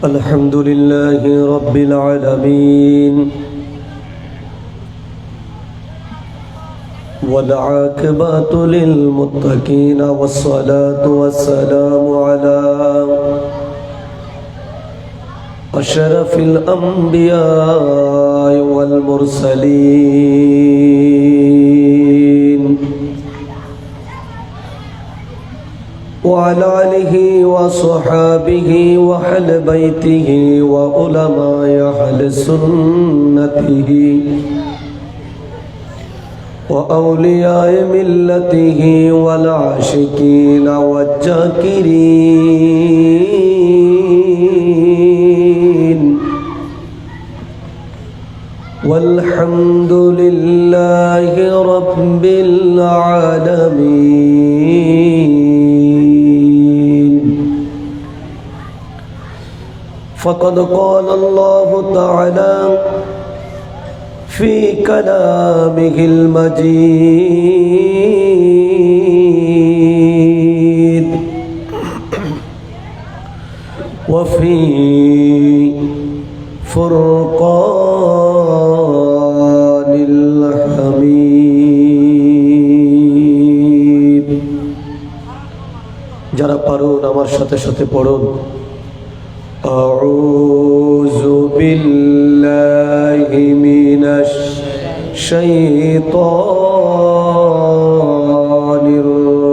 الحمد لله رب العالمين والعاقبة للمتقين والصلاة والسلام على أشرف الأنبياء والمرسلين وعلى آله وصحابه وأهل بيته وعلماء أهل سنته وأولياء ملته والعاشقين والذاكرين والحمد لله رب العالمين. فقد قال الله تعالى في كلامه المجيد وفي فرقان الحميد. যারা পারুন আমার সাথে সাথে পড়ুন আউযু বিল্লাহি মিনাশ শাইতানির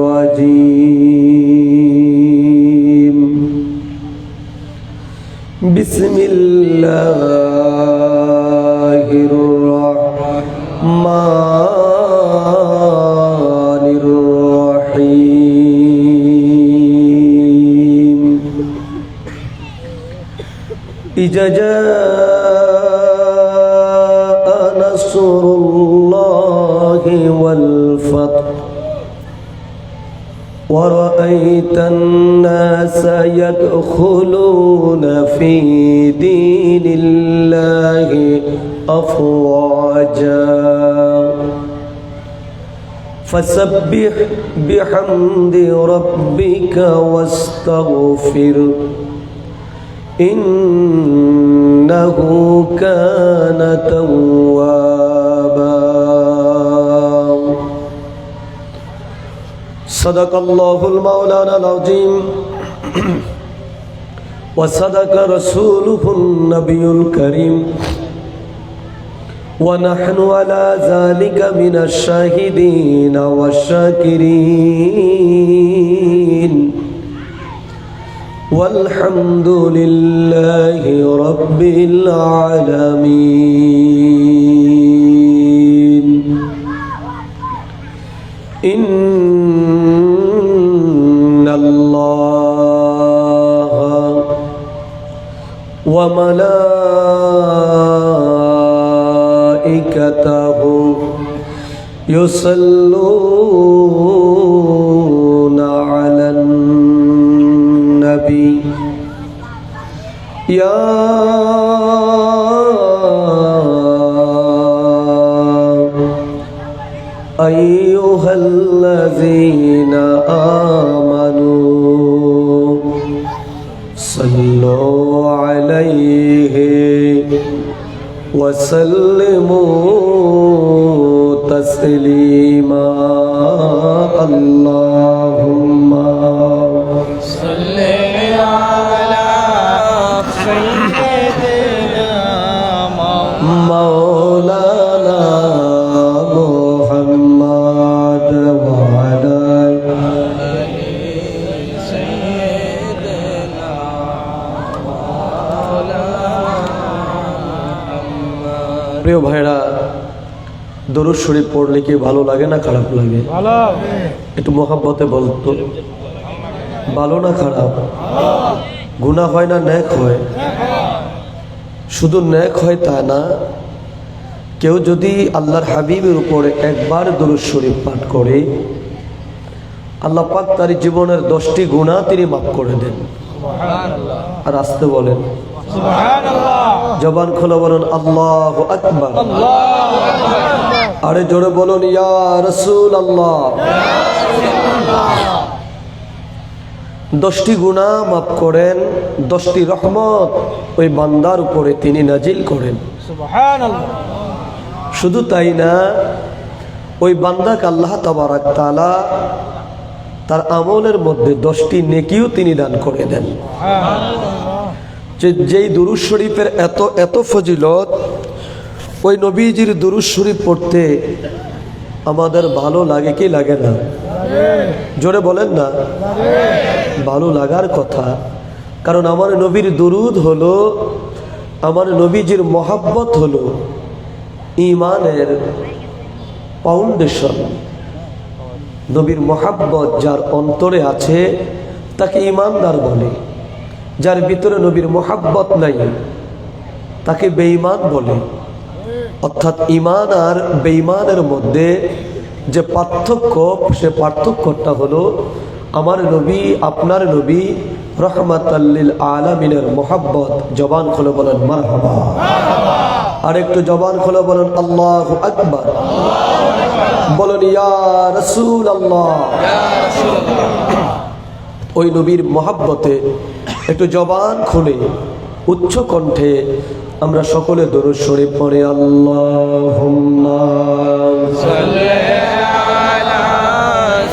রাজীম. বিসমিল্লাহির রাহমানির রাহিম. إذا جاء نصر الله والفتح ورأيت الناس يدخلون في دين الله أفواجا فسبح بحمد ربك واستغفر إنه كان توابا. صدق الله المولانا العظيم وصدق رسوله النبي الكريم ونحن على ذلك من الشاهدين والشاكرين والحمد لله رب العالمين. إن الله وملائكته يصلون على النبي يا أيها الذين آمنوا صلوا عليه وسلموا تسليما. اللهم صل على سيدنا مولانا محمد وعلى سيدنا مولانا. প্রিয় ভাইরা, দরুদ শরীফ পড়লে কি ভালো লাগে না খারাপ লাগে? ভালো। একটু মহব্বতে বলতো, ভালো না খারাপ? গুনাহ হয় না নেক হয়? শুধু নেক হয় তা না, কেউ যদি আল্লাহর হাবিবের উপরে একবার দরুদ শরীফ পাঠ করে আল্লাহ পাক তার জীবনের 10টি গুনাহ তিনি মাফ করে দেন। সুবহানাল্লাহ। আর আসতে বলেন সুবহানাল্লাহ। জবান খুলে বলুন আল্লাহু আকবার। আল্লাহু আকবার। আরে জোরে বলুন ইয়া রাসূলুল্লাহ। ইয়া রাসূলুল্লাহ। 10টি গুনাহ মাফ করেন, 10টি রহমত ওই বান্দার উপরে তিনি নাজিল করেন। সুবহানাল্লাহ। শুধু তাই না, ওই বান্দাকে আল্লাহ তাবারক তাআলা তার আমলের মধ্যে 10টি নেকিও তিনি দান করে দেন। যেই দুরূদ শরীফের এত এত ফজিলত, ওই নবীজির দুরূদ শরীফ পড়তে আমাদের ভালো লাগে কি লাগে না? জোরে বলেন না। ভালো লাগার কথা, কারণ আমার নবীর দুরূদ হলো, আমার নবীজির মহাব্বত হলো ঈমানের ফাউন্ডেশন। নবীর মহাব্বত যার অন্তরে আছে তাকে ঈমানদার বলে, যার ভিতরে নবীর মহাব্বত নাই তাকে বেঈমান বলে। অর্থাৎ ঈমান আর বেঈমানের মধ্যে যে পার্থক্য, সে পার্থক্যটা হলো আমার নবী, আপনার নবী রহমাতাল লিল আলামিনের মহাব্বত। জবান খুলে বলেন মারহাবা। আর একটু জবান খুলে বলেন আল্লাহু আকবার। বলেন ইয়া রাসূলুল্লাহ। ওই নবীর মহাব্বতে একটু জবান খুলে উচ্চ কণ্ঠে আমরা সকলে দরুদ শরীফ পড়ে আল্লাহুম্মা সাল্লি আলা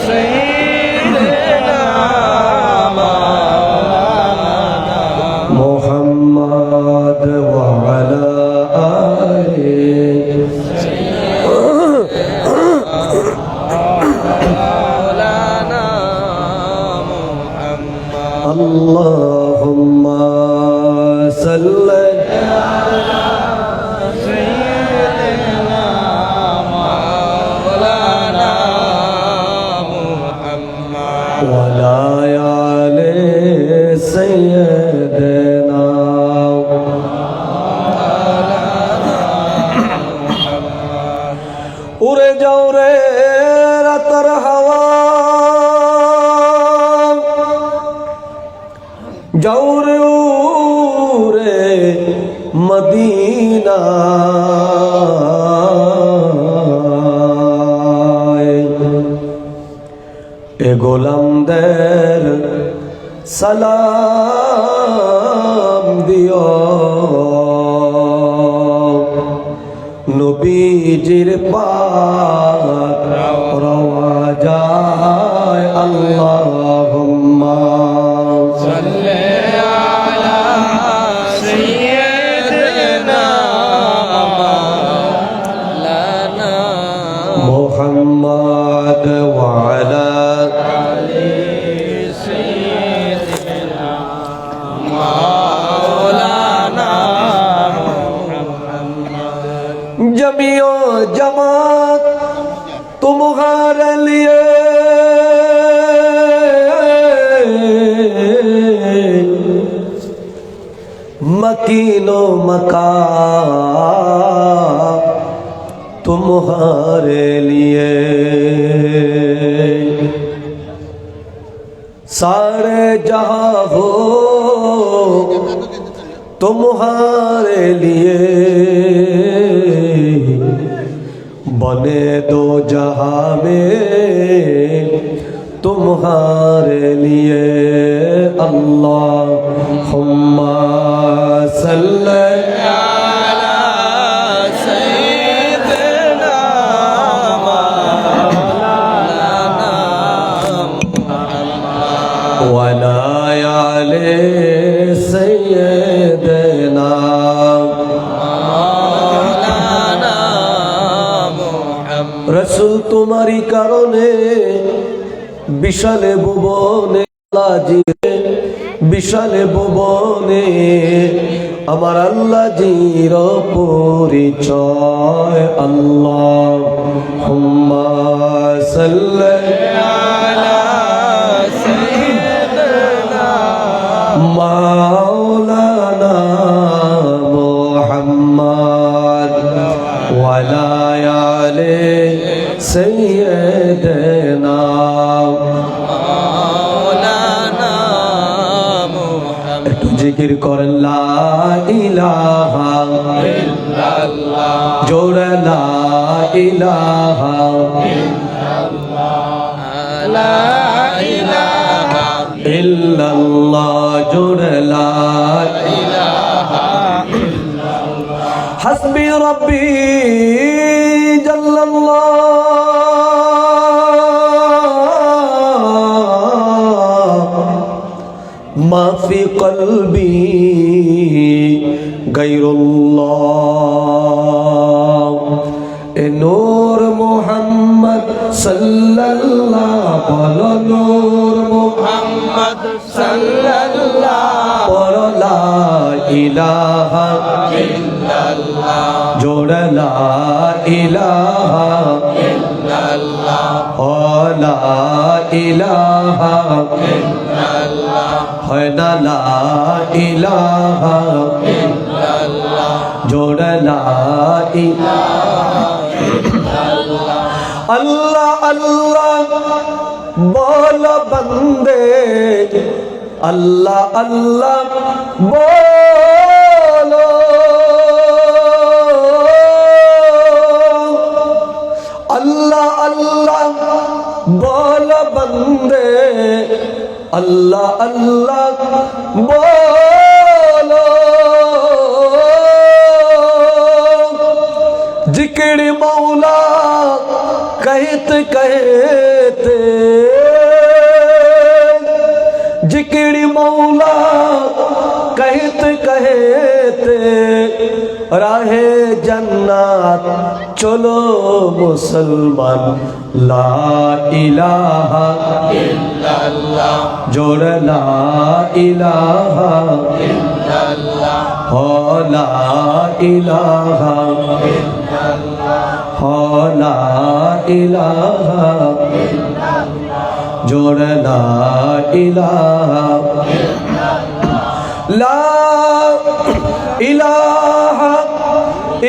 সাইয়্যিদিনা মুহাম্মাদ ওয়া আলা আলিহি মাওলানা মুহাম্মদ। আল্লাহুম্মা সাল্লি উড়ে যাও রে রাতের হাওয়া, যাও রে উড়ে মদিনা, এ গোলামদের সালাম দিও, নবীজির পাক রওয়া যায়। আল্লাহুম্মা সাল্লি আলা সাইয়্যিদিনা মাওলানা মুহাম্মদ ওয়া আলা আলি সাইয়্যিদিনা মাওলানা जमियो जमात तुम्हारे लिए मकीनो मका तुम्हारे लिए, सारे जहां हो तुम्हारे लिए, बने दो जहां में तुम्हारे लिए। अल्लाहुम्मा सल्ली अला सय्यिदिना मौलाना मुहम्मद व अला आलि सय्यिदिना रसूल। तुम्हारी कारणे विशाले भुवने विशाले भुवने আমার আল্লাহ জির পরিচয়। আল্লাহুম্মা সাল্লি আলা সাইয়্যিদিনা মাওলানা মুহাম্মদ ওয়া আলা আলি সাইয়্যিদিনা মাওলানা মুহাম্মদ। একটু জিকির করেন লা ইলাহা ইল্লাল্লাহ, জোরে লা ইলাহা ইল্লাল্লাহ, লা ইলাহা ইল্লাল্লাহ জোরে লা ইলাহা ইল্লাল্লাহ হাসবি রব্বি জাল্লাল্লাহ মা ফি কলবি গায়রুল্লাহ এ নূর মুহাম্মদ সাল্লাল্লাহ বলো নূর মুহাম্মদ সাল্লাল্লাহ বলো লা ইলাহা ইল্লাল্লাহ জোড়ে লা ইলাহা ইল্লাল্লাহ ও লা ইলাহা ইল্লাল্লাহ হয় না লা ইলাহা ইল্লাল্লাহ জোড়ে লা ইলাহা अल्लाह अल्लाह बोलो बंदे अल्लाह अल्लाह बोलो अल्लाह अल्लाह बोलो बंदे अल्लाह अल्लाह बोलो जिक्र मौला कहते कहते जिक्र मौला कहते कहते राहे जन्नत चलो मुसलमान ला इलाहा इल्लल्लाह जोड़ ला इलाहा इल्लल्लाह हो ला इलाहा इल्लल्लाह हो ला इलाहा जोड़ ला इलाहा ला इलाहा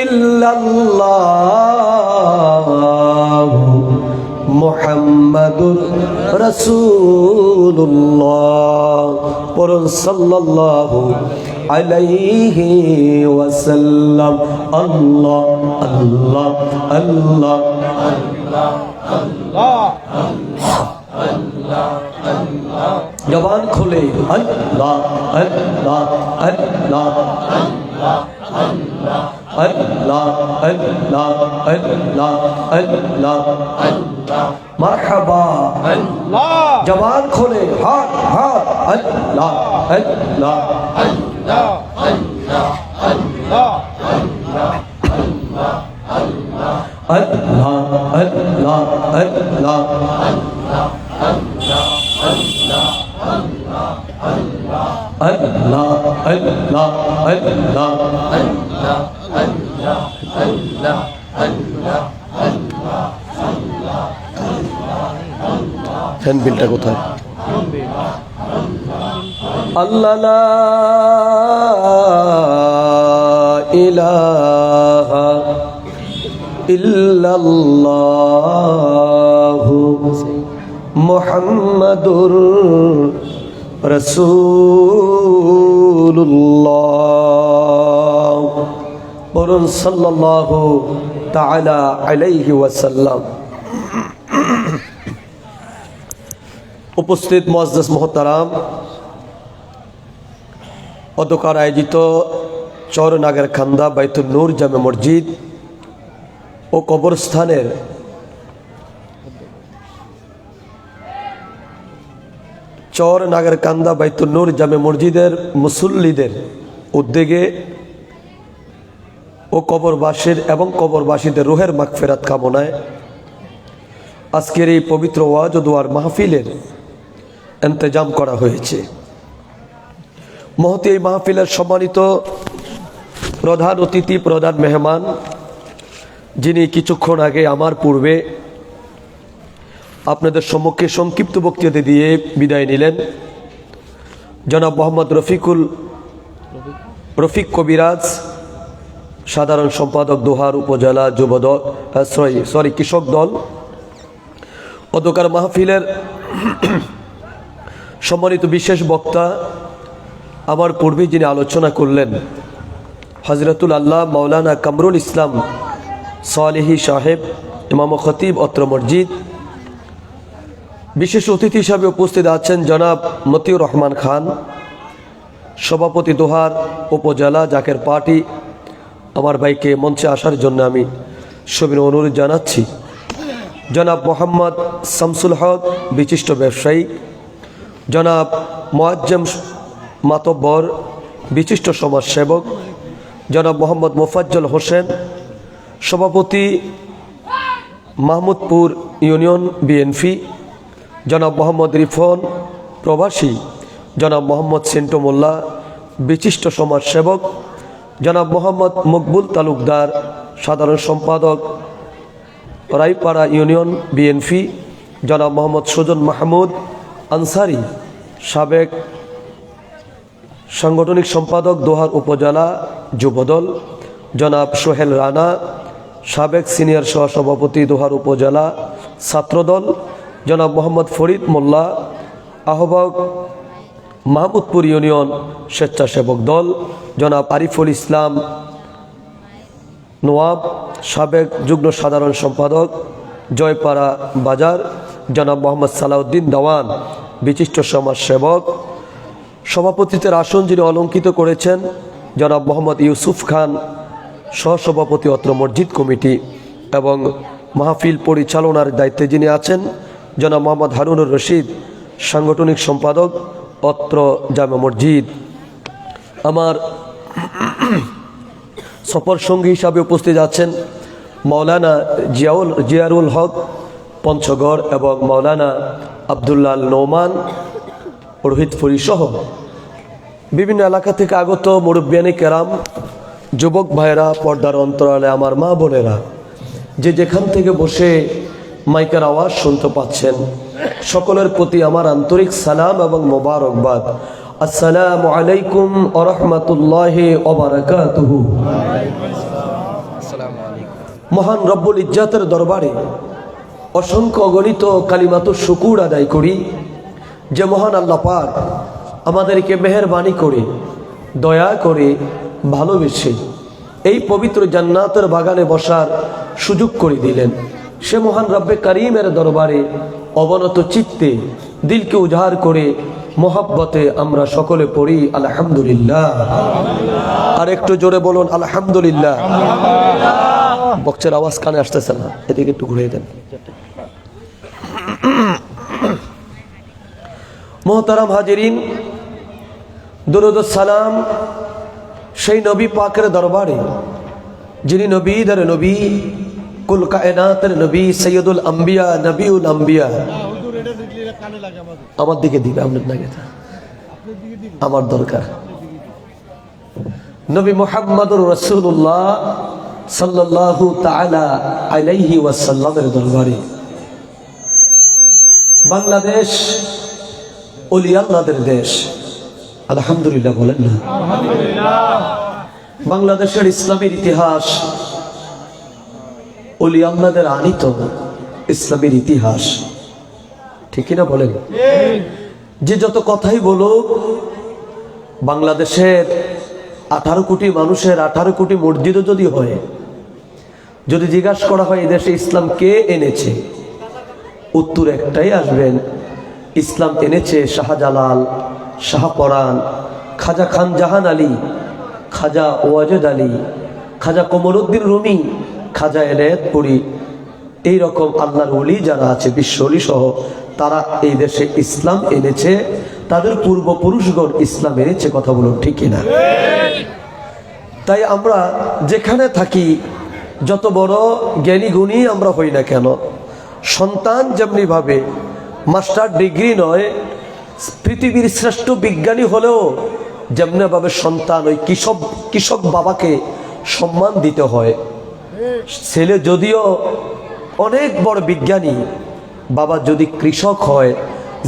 इल्लल्लाह मुहम्मदुर रसूलुल्लाह पढ़ুন सल्लल्लाहु अलैहि वसल्लम अल्लाह अल्लाह अल्लाह अल्लाह अल्लाह अल्लाह जबान खोले अल्लाह अल्लाह अल्लाह अल्लाह अल्लाह अल्लाह अल्लाह अल्लाह अल्लाह मरहबा अल्लाह जबान खोले हाथ हाथ अल्लाह अल्लाह अल्लाह अल्लाह अल्लाह अल्लाह अल्लाह अल्लाह अल्लाह अल्लाह अल्लाह अल्लाह फैन बिलटा कोথায় अल्लाह ला इलाहा इल्लल्लाह मुहम्मदुर रसूलुल्लाह বলুন সাল্লাল্লাহু তাআলা আলাইহি ওয়াসাল্লাম। উপস্থিত মুআজ্জাজ মুহতারাম, অধ্যকার আয়োজিত চরনাগের খান্দা বাইতুল নূর জামে মসজিদ ও কবরস্থানের চরনাগের কান্দা বাইতুল নূর জামে মসজিদের মুসল্লিদের উদ্যোগে ও কবরবাসীর এবং কবরবাসীদের রুহের মাগফিরাত কামনায় আজকের এই পবিত্র ওয়াজ ও দোয়ার মাহফিলের ইন্তজাম করা হয়েছে। মহতী এই মাহফিলের সম্মানিত প্রধান অতিথি, প্রধান মেহমান, যিনি কিছুক্ষণ আগে আমার পূর্বে আপনাদের সম্মুখে সংক্ষিপ্ত বক্তৃতা দিয়ে বিদায় নিলেন, জনাব মোহাম্মদ রফিক কবিরাজ, সাধারণ সম্পাদক দোহার উপজেলা যুবদল কৃষক দল। অধ্যকার মাহফিলের সম্মানিত বিশেষ বক্তা আমার পূর্বে যিনি আলোচনা করলেন, হযরতুল আল্লাহ মাওলানা কামরুল ইসলাম সালেহী সাহেব, ইমাম ও খতিব অত্র মসজিদ, বিশেষ অতিথি হিসাবে উপস্থিত আছেন জনাব মতিউর রহমান খান, সভাপতি দোহার উপজেলা জাকের পার্টি। আমার ভাইকে মঞ্চে আসার জন্য আমি সবিনয় অনুরোধ জানাচ্ছি। জনাব মোহাম্মদ শামসুল হক, বিশিষ্ট ব্যবসায়ী। জনাব মোয়াজ্জেম মাতব্বর, বিশিষ্ট সমাজসেবক। জনাব মোহাম্মদ মোফাজ্জল হোসেন, সভাপতি মাহমুদপুর ইউনিয়ন বিএনপি। জনাব মোহাম্মদ রিফন, প্রবাসী। জনাব মোহাম্মদ সিন্টু মোল্লা, বিশিষ্ট সমাজসেবক। জনাব মোহাম্মদ মকবুল তালুকদার, সাধারণ সম্পাদক রায়পাড়া ইউনিয়ন বিএনপি। জনাব মোহাম্মদ সুজন মাহমুদ আনসারি, সাবেক সাংগঠনিক সম্পাদক দোহার উপজেলা যুবদল। জনাব সোহেল রানা, সাবেক সিনিয়র সহসভাপতি দোহার উপজেলা ছাত্রদল। জনাব মোহাম্মদ ফরিদ মোল্লা, আহ্বায়ক মাহমুদপুর ইউনিয়ন স্বেচ্ছাসেবক দল। জনাব আরিফুল ইসলাম নোয়াব, সাবেক যুগ্ম সাধারণ সম্পাদক জয়পাড়া বাজার। জনাব মোহাম্মদ সালাউদ্দিন দাওয়ান, বিশিষ্ট সমাজসেবক। সভাপতিত্বের আসন যিনি অলঙ্কিত করেছেন জনাব মোহাম্মদ ইউসুফ খান, সহসভাপতি অত্র মসজিদ কমিটি, এবং মাহফিল পরিচালনার দায়িত্বে যিনি আছেন জনাব মোহাম্মদ হারুনুর রশিদ, সাংগঠনিক সম্পাদক অত্র জামে মসজিদ। আমার সফর সঙ্গী হিসাবে উপস্থিত আছেন মাওলানা জিয়ারুল হক পঞ্চগড় এবং মাওলানা আবদুল্লাহ নোমান রোহিতপুরী সহ বিভিন্ন এলাকা থেকে আগত মুরব্বিয়ানে কেরাম, যুবক ভাইয়েরা, পর্দার অন্তরালে আমার মা বোনেরা, যে যেখান থেকে বসে মাইকের আওয়াজ শুনতে পাচ্ছেন, সকলের প্রতি আমার আন্তরিক সালাম এবং মোবারকবাদ। আসসালামু আলাইকুম ওয়া রাহমাতুল্লাহি ওয়া বারাকাতুহু। মহান রব্বুল ইজ্জাতের দরবারে অসংখ্য অগণিত কালিমাত শুকুর আদায় করি যে মহান আল্লাহ পাক আমাদেরকে মেহেরবানি করে, দয়া করে, ভালোবেসে এই পবিত্র জান্নাতের বাগানে বসার সুযোগ করে দিলেন। সে মহান রব্বে কারিমের দরবারে অবনত চিত্তে, দিলকে উজাড় করে, মোহাব্বতে আমরা সকলে পড়ি আলহামদুলিল্লাহ। আর একটু জোরে বলুন আলহামদুলিল্লাহ। বক্সের আওয়াজ কানে আসতেছে না, এদিকে একটু ঘুরিয়ে দেন। মোহতারাম হাজিরিন, দুরূদ ও সালাম সেই নবী পাকের দরবারে যিনি নবীদের নবী, কুল কায়নাতের নবী, সৈয়দুল আম্বিয়া, নবিউল আম্বিয়া। আমার দিকে দিবে, আপনার নাকি আমার দরকার। নবী মুহাম্মদুর রাসূলুল্লাহ সাল্লাল্লাহু তাআলা আলাইহি ওয়াসাল্লামের দরবারে বাংলাদেশ ওলিয়া আল্লাহদের দেশ। আলহামদুলিল্লাহ বলেন না? বাংলাদেশের ইসলামের ইতিহাস ওলিয়া আল্লাহদের আনিত ইসলামের ইতিহাস, ঠিক না বলেন? যে যত কথাই বলুক, বাংলাদেশের 18 কোটি মানুষের 18 কোটি মসজিদও যদি হয়, যদি জিজ্ঞাসা করা হয় এই দেশে ইসলাম কে এনেছে, উত্তর একটাই আসবেন, ইসলাম এনেছে শাহজালাল, শাহপরান, খাজা খান জাহান আলী, খাজা ওয়াজেদ আলী, খাজা কমরউদ্দিন রুমি, খাজা এনায়েতপুরী, এইরকম আল্লাহর ওলি যারা আছে, বিশ্ব ওলি সহ, তারা এই দেশে ইসলাম এনেছে। তাদের পূর্বপুরুষগণ ইসলাম এনেছে। কথা বলুন ঠিক কিনা? তাই আমরা যেখানে থাকি, যত বড় জ্ঞানী গুণী আমরা হই না কেন, সন্তান যেমনিভাবে মাস্টার ডিগ্রি নয়, পৃথিবীর শ্রেষ্ঠ বিজ্ঞানী হলেও যেমনিভাবে সন্তান ওই কৃষক বাবাকে সম্মান দিতে হয়। ছেলে যদিও অনেক বড় বিজ্ঞানী, বাবা যদি কৃষক হয়,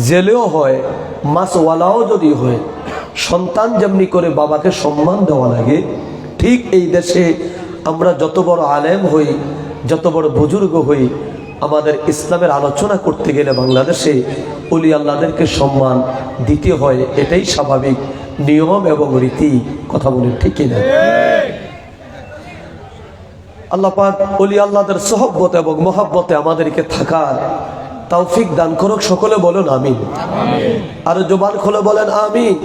জেলেও হয়, মাছওয়ালাও যদি হয়, সন্তান যেমনি করে বাবাকে সম্মান দেওয়া লাগে, ঠিক এই দেশে আমরা যত বড় আলেম হই, যত বড় বুজুর্গ হই, আমাদের ইসলামের আলোচনা করতে গেলে বাংলাদেশে ওলি আল্লাহদেরকে সম্মান দিতে হয়। এটাই স্বাভাবিক নিয়ম এবং রীতি। কথা বলেন ঠিক কিনা? আল্লাহ পাক ওলি আল্লাহদের সোহবত এবং মহব্বতে আমাদেরকে থাকার তৌফিক দান করুক। সকলে বলুন আমিন। আর জবান খুলে বলেন আমিন।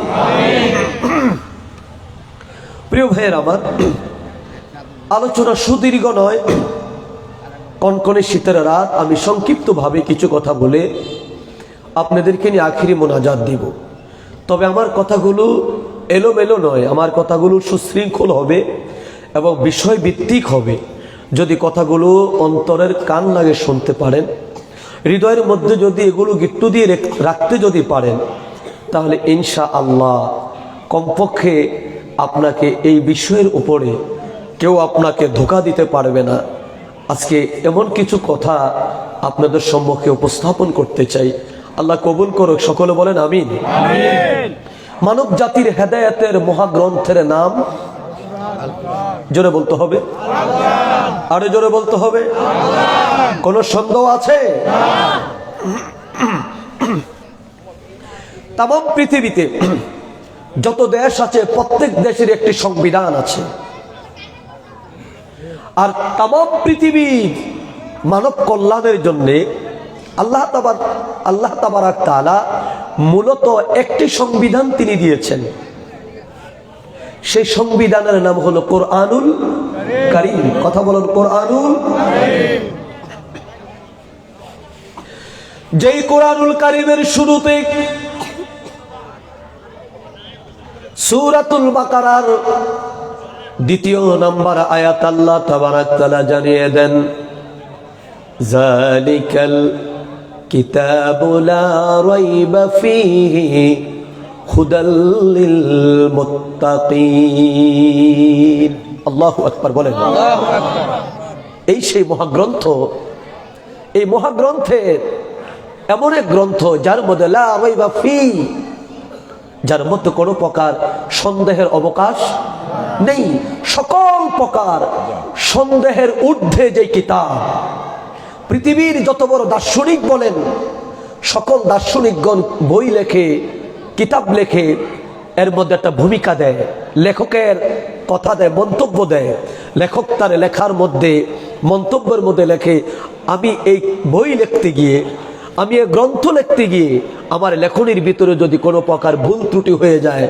প্রিয় ভাইয়ের আমার, আলোচনা সুদীর্ঘ নয়, কনকনে শীতের রাত। আমি সংক্ষিপ্তভাবে কিছু কথা বলে আপনাদেরকে নিয়ে আখিরি মোনাজাত দিব। তবে আমার কথাগুলো এলোমেলো নয়, আমার কথাগুলো সুশৃঙ্খল হবে এবং বিষয়ভিত্তিক হবে। যদি কথাগুলো অন্তরের কান লাগে শুনতে পারেন, হৃদয়ের মধ্যে যদি এগুলো গিট্টু দিয়ে রাখতে যদি পারেন, তাহলে ইনশাআল্লাহ কমপক্ষে আপনাকে এই বিষয়ের উপরে কেউ আপনাকে ধোঁকা দিতে পারবে না। আজকে এমন কিছু কথা আপনাদের সম্মুখে উপস্থাপন করতে চাই। আল্লাহ কবুল করুক। সকলে বলেন আমিন। মানব জাতির হেদায়েতের মহাগ্রন্থের নাম জোরে বলতে হবে, আরো জোরে বলতে হবে। কোন সন্দেহ আছে? তাম পৃথিবীতে যত দেশ আছে, প্রত্যেক দেশের একটি সংবিধান আছে। আর তাম পৃথিবীর মানব কল্যাণের জন্য আল্লাহ তাবারাক তাআলা মূলত একটি সংবিধান তিনি দিয়েছেন। সেই সংবিধানের নাম হলো কোরআনুল কারীম। কথা বলুন, কোরআনুল কারীম। যেই কোরআনুল কারীমের শুরুতে সূরাতুল বাকারার 2 নম্বর আয়াত আল্লাহ তাবারাক তাআলা জানিয়ে দেন, যালিকাল কিতাবু লা রাইবা ফীহি হুদাল লিল মুত্তাকিন। আল্লাহু আকবার বলেন। আল্লাহু আকবার। এই সেই মহাগ্রন্থ, এই মহাগ্রন্থের এমন এক গ্রন্থ যার মধ্যে লা রাইবা ফীহি, যার মধ্যে কোনো প্রকার সন্দেহের অবকাশ নেই। সকল প্রকার সন্দেহের ঊর্ধ্বে যে কিতাব। পৃথিবীর যত বড় দার্শনিক বলেন, সকল দার্শনিকগণ বই লেখে, কিতাব লেখে, এর মধ্যে একটা ভূমিকা দেয়, লেখকের কথা দেয়, মন্তব্য দেয়। লেখক তার লেখার মধ্যে, মন্তব্যের মধ্যে লেখে, আমি এই বই লিখতে গিয়ে, আমি এই গ্রন্থ লিখতে গিয়ে আমার লেখনির ভিতরে যদি কোনো প্রকার ভুল ত্রুটি হয়ে যায়,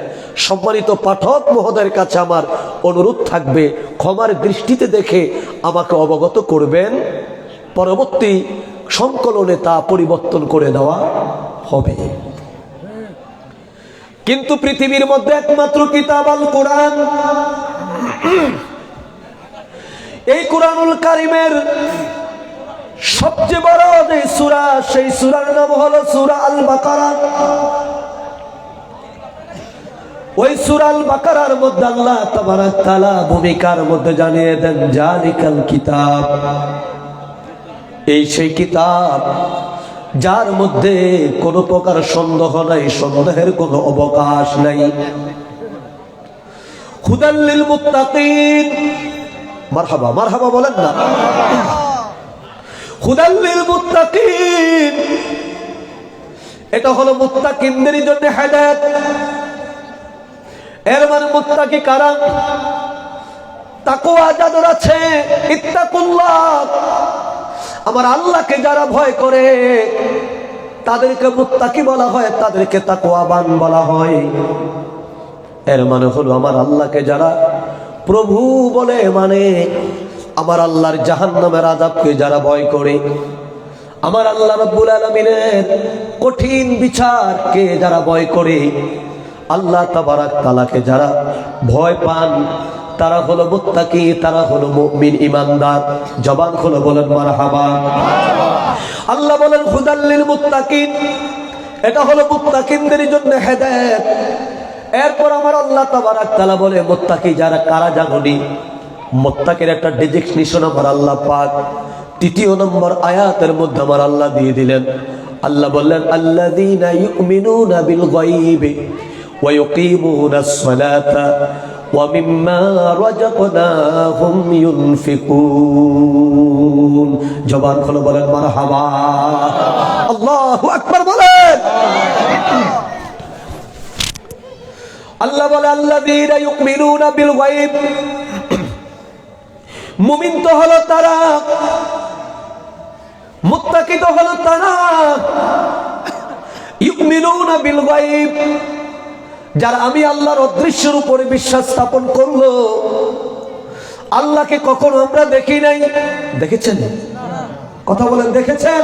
সম্মানিত পাঠক মহোদয়ের কাছে আমার অনুরোধ থাকবে, ক্ষমার দৃষ্টিতে দেখে আমাকে অবগত করবেন। পরবর্তী সংকলনে তা পরিবর্তন করে দেওয়া হবে। কিন্তু পৃথিবীর মধ্যে একমাত্র কিতাব আল কোরআন। এই কোরআনুল কারীমের সবচেয়ে বড় যে সূরা, সেই সূরার নাম হলো সূরা আল বাকারা। ওই সূরা আল বাকারার মধ্যে আল্লাহ তাবারাক তাআলা ভূমিকার মধ্যে জানিয়ে দেন, জালিকাল কিতাব, এই সেই কিতাব যার মধ্যে কোনো প্রকার সন্দেহ নাই, সন্দেহের কোনো অবকাশ নাই। হুদাল লিল মুত্তাকিন। মারহাবা, মারহাবা বলেন না। হুদাল লিল মুত্তাকিন, এটা হলো মুত্তাকিনদের জন্য হেদায়েত। এর মানে মুত্তাকি কারা? তাকওয়া যাদের আছে, ইত্তাকুল্লাহ, আমার আল্লাহকে যারা ভয় করে তাদেরকে মুত্তাকি বলা হয়, তাদেরকে তাকওয়াবান বলা হয়। এর মানে হলো আমার আল্লাহকে যারা প্রভু বলে মানে, আমার আল্লাহর জাহান্নামের আযাবকে যারা ভয় করে, আমার আল্লাহ রাব্বুল আলামিনের কঠিন বিচারকে যারা ভয় করে, আল্লাহ তাবারাক তাআলাকে যারা ভয় পান, তারা হলো মুত্তাকি, তারা হলো মুমিন, ঈমানদার। জবান খুলে বলেন মারহাবা। আল্লাহ বলেন হুদাল লিল মুত্তাকিন, এটা হলো মুত্তাকিনদের জন্য হেদায়েত। এরপর আমার আল্লাহ তাবারাক তাআলা বলে মুত্তাকি যারা কারা জানেন? মুত্তাকির একটা ডেজিগনেশন আমার আল্লাহ পাক 3 নম্বর আয়াতের মধ্যে আমার আল্লাহ দিয়ে দিলেন। আল্লাহ বললেন, আল্লাযীনা ইউমিনুনা বিল গায়বি ওয়া ইউকিমুনাস সালাতা ওয়া মিম্মা রাযাকনাহুম ইউনফিকুন। জবান খুলে বলেন মারহাবা। আল্লাহু আকবার বলেন। আল্লাহ বলে আল্লাযীনা ইউমিনুনা বিল গায়ব, মুমিন তো হলো তারা মুত্তাকি তো হলো তারা ইউমিনুনা বিল গায়ব, যারা আমি আল্লাহর অদৃশ্যের উপরে বিশ্বাস স্থাপন করলো। আল্লাহকে কখনো আমরা দেখি নাই, দেখেছেন? কথা বলেন, দেখেছেন?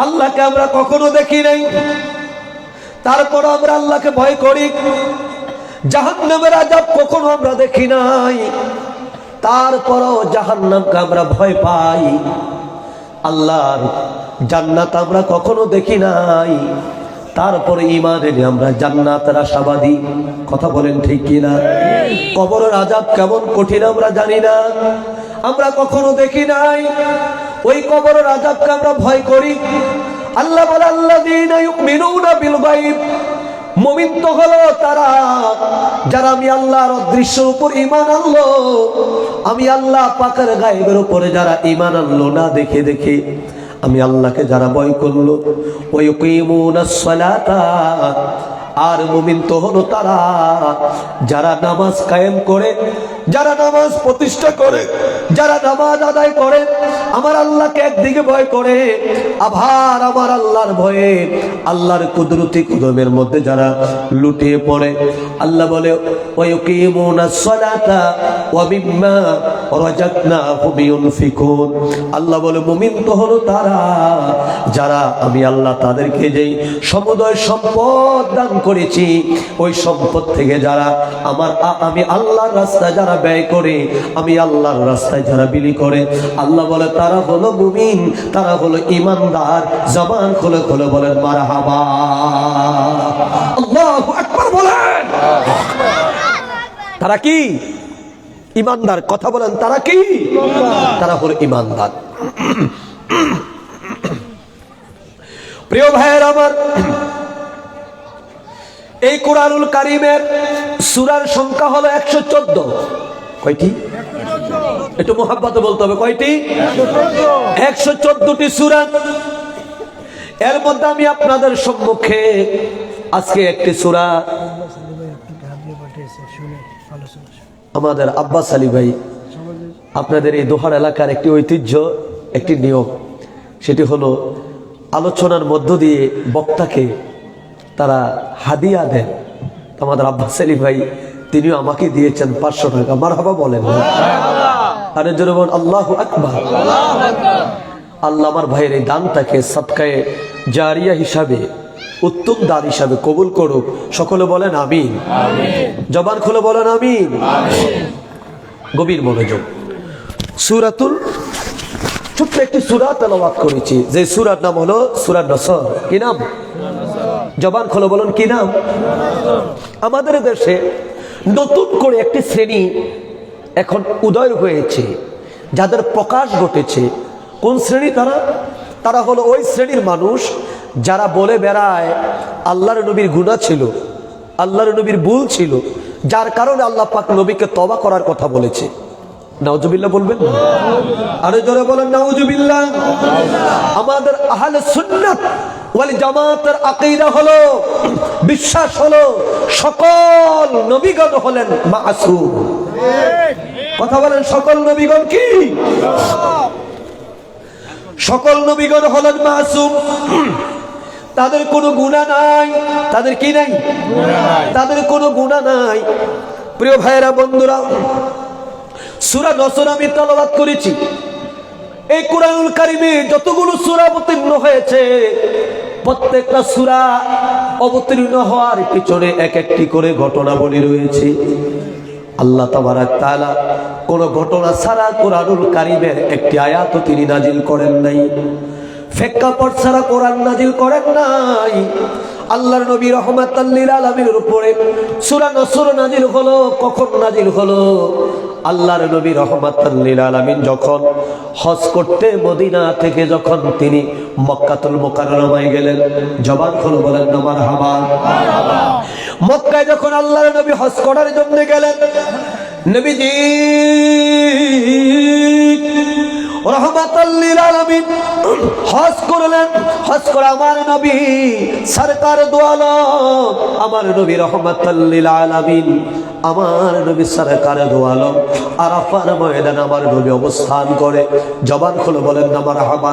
আল্লাহকে আমরা কখনো দেখি নাই, তারপর আমরা আল্লাহকে ভয় করি। জাহান্নামের আযাব কখনো আমরা দেখি নাই, তারপরও জাহান্নামকে আমরা ভয় পাই। আল্লাহর জান্নাত আমরা কখনো দেখি নাই, তারপরে ঈমান এনে আমরা জান্নাতের আশাবাদী। কথা বলেন ঠিক কিনা? কবরের আযাব কেমন কঠিন আমরা জানি না, আমরা কখনো দেখি নাই, ওই কবরের আযাবকে আমরা ভয় করি। আল্লাহ বলে আল্লাযীনা ইউমিনুনা বিল গায়ব, মুমিন তো হলো তারা যারা আমি আল্লাহর অদৃশ্যের উপর ঈমান আনলো। আমি আল্লাহ পাকের গায়বের উপরে যারা ঈমান আনলো না দেখে দেখে, আমি আল্লাহকে যারা ভয় করলো। ওয়া ইউকিমুনাস সালাতা, আর মুমিন তো হলো তারা যারা নামাজ কায়েম করে, যারা নামাজ প্রতিষ্ঠা করে, যারা নামাজ আদায় করে, আমার আল্লাহকে একদিকে ভয় করে, আবার আমার আল্লাহর ভয়ে আল্লাহর কুদরতি কদমের মধ্যে যারা লুটিয়ে পড়ে। আল্লাহ বলে ওয়ায়ুকিমুনাস সালাতা ওয়া মিম্মা রাযাকনাহুম ইউনফিকুন। আল্লাহ বলে মুমিন তো হলো তারা যারা আমি আল্লাহ তাদেরকে যেই সমুদয় সম্পদ দান করেছি, ওই সম্পদ থেকে যারা আমি আল্লাহর রাস্তায় যারা ব্যয় করে, আমি আল্লাহর রাস্তায় যারা বিলি করে, আল্লাহ বলে তারা হলো মুমিন, তারা হলো ঈমানদার। জবান খুলে খুলে বলেন মারহাবা, আল্লাহু আকবার বলেন। তারা কি? ঈমানদার। কথা বলেন, তারা কি? তারা হলো ঈমানদার। প্রিয় ভাইয়েরা আমার, এই কুরআনুল কারীমের সূরার সংখ্যা হলো 114। কয়টি? একটু মোহাব্বতে বলতে হবে, কয়টি? 114টি সূরা। এর মধ্যে আমি আপনাদের সম্মুখে আজকে একটি সূরা, আমাদের আব্বাস আলী ভাই, আপনাদের এই দোহার এলাকার একটি ঐতিহ্য, একটি নিয়ম, সেটি হলো আলোচনার মধ্য দিয়ে বক্তাকে তারা হাদিয়া দেন। আমাদের আব্বাস আলী ভাই তিনিও আমাকে দিয়েছেন 500 টাকা। মারহাবা বলেন, আরে জোরে বলেন আল্লাহু আকবার। আল্লাহ আমার ভাইয়ের এই দানটাকে সাদকায়ে জারিয়া হিসাবে, উত্তম দান হিসাবে কবুল করুক। সকলে বলেন আমিন। জবান খুলে বলেন আমিন। গভীর মনোযোগ। সূরাতুল, ছোট্ট একটি সূরা তেলাওয়াত করেছি, যে সূরার নাম হলো সূরা নসর। কি নাম? জবান খুলে বলুন, কি নাম? আমাদের দেশে নতুন করে একটি শ্রেণী এখন উদয় হয়েছে, যাদের প্রকাশ ঘটেছে। কোন শ্রেণী তারা? তারা হলো ওই শ্রেণীর মানুষ যারা বলে বেড়ায় আল্লাহর নবীর গুনাহ ছিল, আল্লাহর নবীর ভুল ছিল, যার কারণে আল্লাহ পাক নবীকে তওবা করার কথা বলেছে। নাউজুবিল্লাহ বলবেন? আরে জোরে বলেন নাউজুবিল্লাহ। আমাদের আহলে সুন্নাত ওয়াল জামাতের আকীদা হলো, বিশ্বাস হলো, সকল নবীগণ হলেন মাসুম। কথা বলেন, সকল নবীগণ কি? সকল নবীগণ হলেন মাসুম। তাদের কোনো গুনাহ নাই। তাদের কি নাই? তাদের কোনো গুনাহ নাই। প্রিয় ভাইয়েরা, বন্ধুরা, সূরা নসর আমি তেলাওয়াত করেছি। এই কুরআনুল কারীমে যতগুলো সূরা অবতীর্ণ হয়েছে, প্রত্যেকটা সূরা অবতীর্ণ হওয়ার পিছনে এক একটি করে ঘটনাবলী রয়েছে। আল্লাহ তাবারাক তাআলা কোন ঘটনা ছাড়া কুরআনুল কারীমের একটি আয়াতও তিনি নাজিল করেন নাই, প্রেক্ষাপট ছাড়া কোরআন নাজিল করেন নাই। আল্লাহর নবী রাহমাতাল লিল আলামিনের উপরে সূরা নসর নাজিল হলো। কখন নাজিল হলো? আল্লাহর নবী রাহমাতাল লিল আলামিন যখন হজ করতে মদিনা থেকে যখন তিনি মক্কাতুল মুকাররমায় গেলেন। জবান খুলে বলেন না মারহাবা। মক্কায় যখন আল্লাহর নবী হজ করার জন্য গেলেন, নবীজি রাহমাতাল লিল আলামিন হজ করলেন। হজ করে আমার নবী সরকার দু আলম আমার নবী রাহমাতাল লিল আলামিন, আমার নবী সরকারে দু আলম আরাফার ময়দানে আমার নবী অবস্থান করে। জবান খুলে বলেন না মারহাবা।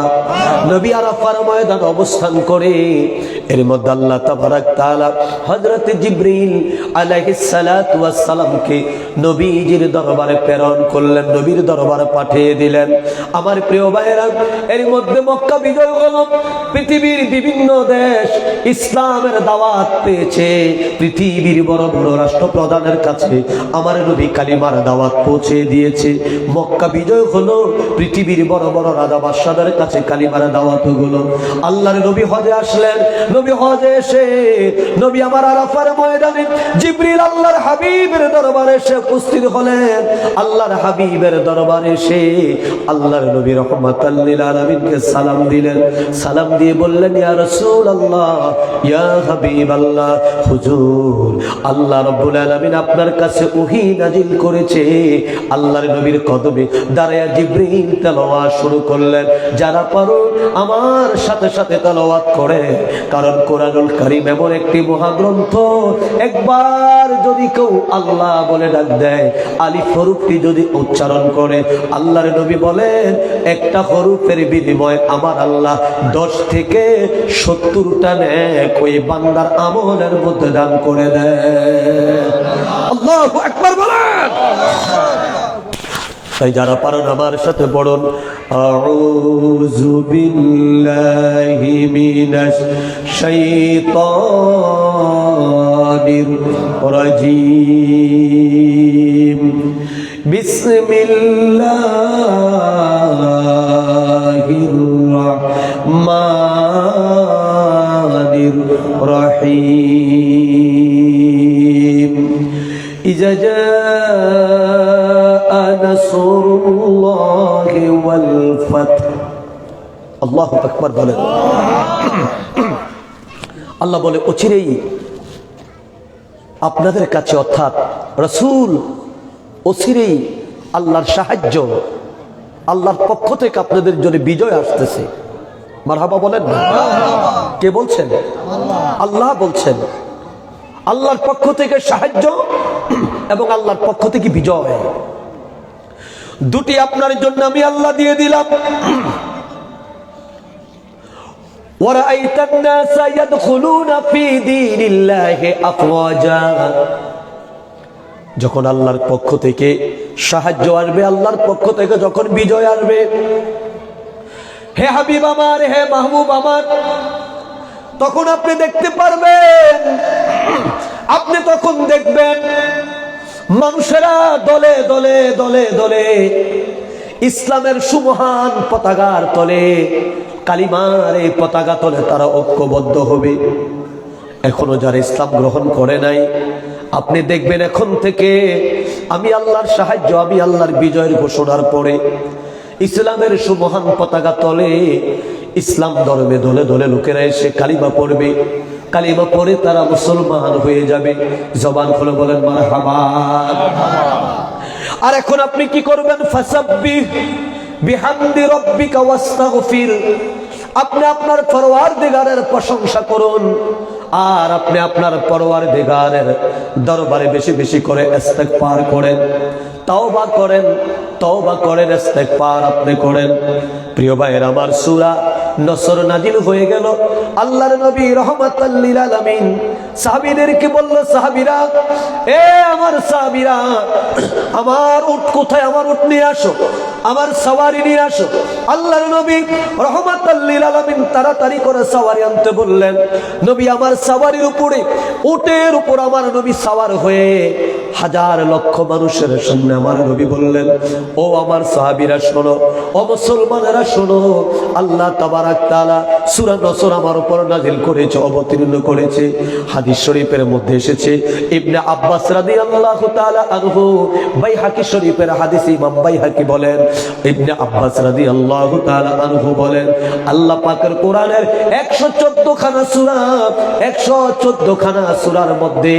নবী আরাফার ময়দানে অবস্থান করে, এর মধ্যে আল্লাহ তাবারাক তাআলা হযরত জিবরিল আলাইহিস সালাতু ওয়াস সালামকে নবীজির দরবারে প্রেরণ করলেন, নবীর দরবারে পাঠিয়ে দিলেন। আমার প্রিয় ভাইরা, এর মধ্যে মক্কা বিজয় হলো, পৃথিবীর বিভিন্ন দেশ ইসলামের দাওয়াত পেয়েছে। পৃথিবীর বড় বড় রাষ্ট্রপ্রধানের কাছে আমার নবী কালিমার দাওয়াত পৌঁছে দিয়েছে। মক্কা বিজয় হলো, পৃথিবীর বড় বড় রাজা বাদশাদের কাছে কালিমার দাওয়াত হলো। আল্লাহর নবী হজে আসলেন, নবী হজে এসে নবী আমার আরাফার ময়দানে জিবরিল আল্লাহর হাবিবের দরবারে এসে উপস্থিত হলেন। আল্লাহর হাবিবের দরবারে এসে আল্লাহর নবী রাহমাতাল লিল আলামিনকে সালাম দিলেন। সালাম দিয়ে বললেন, ইয়া রাসূলুল্লাহ, ইয়া হাবিবাল্লাহ, হুজুর, আল্লাহ রাব্বুল আলামিন আপনার কাছে ওহী নাজিল করেছে। আল্লাহর নবীর কদমে দাঁড়ায়া জিবরিল তেলাওয়াত শুরু করলেন। যারা পারো আমার সাথে সাথে তেলাওয়াত করে, কারণ কোরআনুল কারীম এমন একটি মহাগ্রন্থ, একবার যদি কেউ আল্লাহ বলে ডাক দেয়, আলিফ হরফটি যদি উচ্চারণ করে, আল্লাহর নবী বলেন একটা হরফের বিনিময়ে আমার আল্লাহ 10 থেকে 70টা নেক ওই বান্দার আমলের মধ্যে দান করে দেয়। আল্লাহু আকবার বলেন। তাই যারা পারেন আমার সাথে পড়ুন, আউযু বিল্লাহি মিনাশ শাইতানির রাজীম, বিসমিল্লাহির রাহমানির রহিম, ইজা জাআ নাসরুল্লাহি ওয়াল ফাতহ। আল্লাহু আকবার বলেন। আল্লাহ বলে অচিরেই আপনাদের কাছে, অর্থাৎ রাসূল, অচিরেই আল্লাহর সাহায্য, আল্লাহর পক্ষ থেকে আপনাদের জন্য বিজয় আসতেছে। মারহাবা বলেন না। কে বলছেন? আল্লাহ বলছেন। আল্লাহর পক্ষ থেকে সাহায্য এবং আল্লাহর পক্ষ থেকে বিজয়, দুটি আপনার জন্য আমি আল্লাহ দিয়ে দিলাম। ওয়ারাআইতান নাসা ইয়াদখুলুনা ফি দীনিল্লাহি আফওয়াজা। যখন আল্লাহর পক্ষ থেকে সাহায্য আসবে, আল্লাহর পক্ষ থেকে যখন বিজয় আসবে, হে হাবিব আমার, হে মাহবুব আমার, তখন আপনি দেখতে পারবেন, আপনি তখন দেখবেন মানুষেরা দলে দলে দলে দলে ইসলামের সুমহান পতাকার তলে, কালিমার এই পতাকা তলে তারা ঐক্যবদ্ধ হবে। এখনো যারা ইসলাম গ্রহণ করে নাই, আপনি দেখবেন এখন থেকে আমি আল্লাহর সাহায্য, আমি আল্লাহর বিজয়ের ঘোষণার পরে ইসলামের সুমহান পতাকা তলে ইসলাম ধর্মে দলে দলে লোকেরা এসে কালিমা পড়বে। কালিমা পড়ে তারা মুসলমান হয়ে যাবে। জবান খুলে বলেন মারহাবা। আর এখন আপনি কি করবেন? ফাসাব্বিহ বিহামদি রাব্বিকা ওয়াস্তাগফির। আপনি আপনার পরওয়ারদিগারের প্রশংসা করুন, আর আপনি আপনার পরওয়ারদিগারের দরবারে বেশি বেশি করে ইস্তেগফার করেন, তওবা করেন, তওবা করেন, ইস্তেগফার আপনি করেন। প্রিয় ভাইয়ের আমার, সূরা নসর নাজিল হয়ে গেল। আল্লাহর নবী রাহমাতাল লিল আলামিন সাহাবীদেরকে বলল, সাহাবীরা, এ আমার সাহাবীরা, আমার উট কোথায়? আমার উট নিয়ে আসো, আমার সওয়ারি নিয়ে আসো। আল্লাহর নবী রাহমাতাল লিল আলামিন তাড়াতাড়ি করে সওয়ারি আনতে বললেন। নবী আমার সওয়ারির উপরে, উটের উপর আমার নবী সওয়ার হয়ে হাজার লক্ষ মানুষের সামনে আমার নবী বললেন, ও আমার সাহাবীরা শোনো, ও মুসলমানেরা শোনো, আল্লাহ তাবারাক তাআলা সূরা নসর আমার উপর নাযিল করেছে, অবতীর্ণ করেছে। হাদিস শরীফের মধ্যে এসেছে, ইবনে আব্বাস রাদিয়াল্লাহু তাআলা আনহু, বাইহাকি শরীফের হাদিস, ইমাম বাইহাকি বলেন, ইবনে আব্বাস রাদিয়াল্লাহু তাআলা আনহু বলেন, আল্লাহ পাকের কোরআনের 114 খানা সূরা, 114 খানা সূরার মধ্যে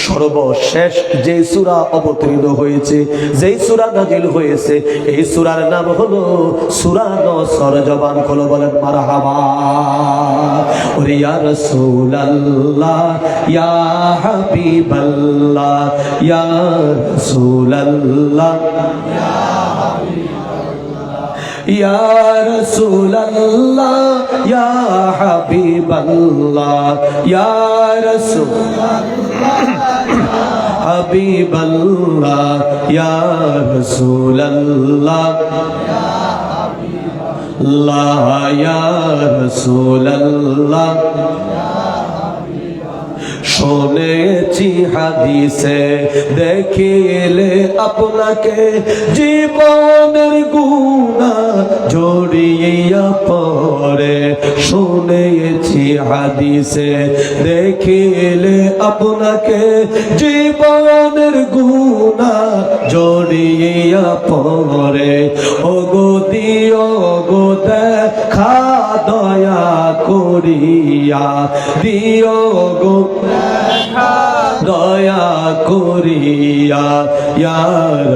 সর্বশেষ যে যে সূরা অবতীর্ণ হয়েছে, যেই সূরা নাজিল হয়েছে, এই সূরার নাম হলো সূরা নসর। জবান খুলে বলেন মারহাবা। ওরে ইয়া রাসূলুল্লাহ, ইয়া হাবিবাল্লাহ, ইয়া রাসূলুল্লাহ, ইয়া রাসূলুল্লাহ, ইয়া হাবিবাল্লাহ, ইয়া রাসূলুল্লাহ, হাবিবাল্লাহ, ইয়া রাসূলুল্লাহ, ইয়া রাসূলুল্লাহ। শুনেছি হাদিসে দেখিলে আপনাকে জীবনের গুনাহ জড়িয়ে পড়ে। শুনেছি হাদিসে দেখিলে আপনাকে জীবনের গুনাহ জড়িয়ে পড়ে। ওগো দিও গো দেখা দয়া করিয়া, দিও গো দয়া করিয়া, ইয়া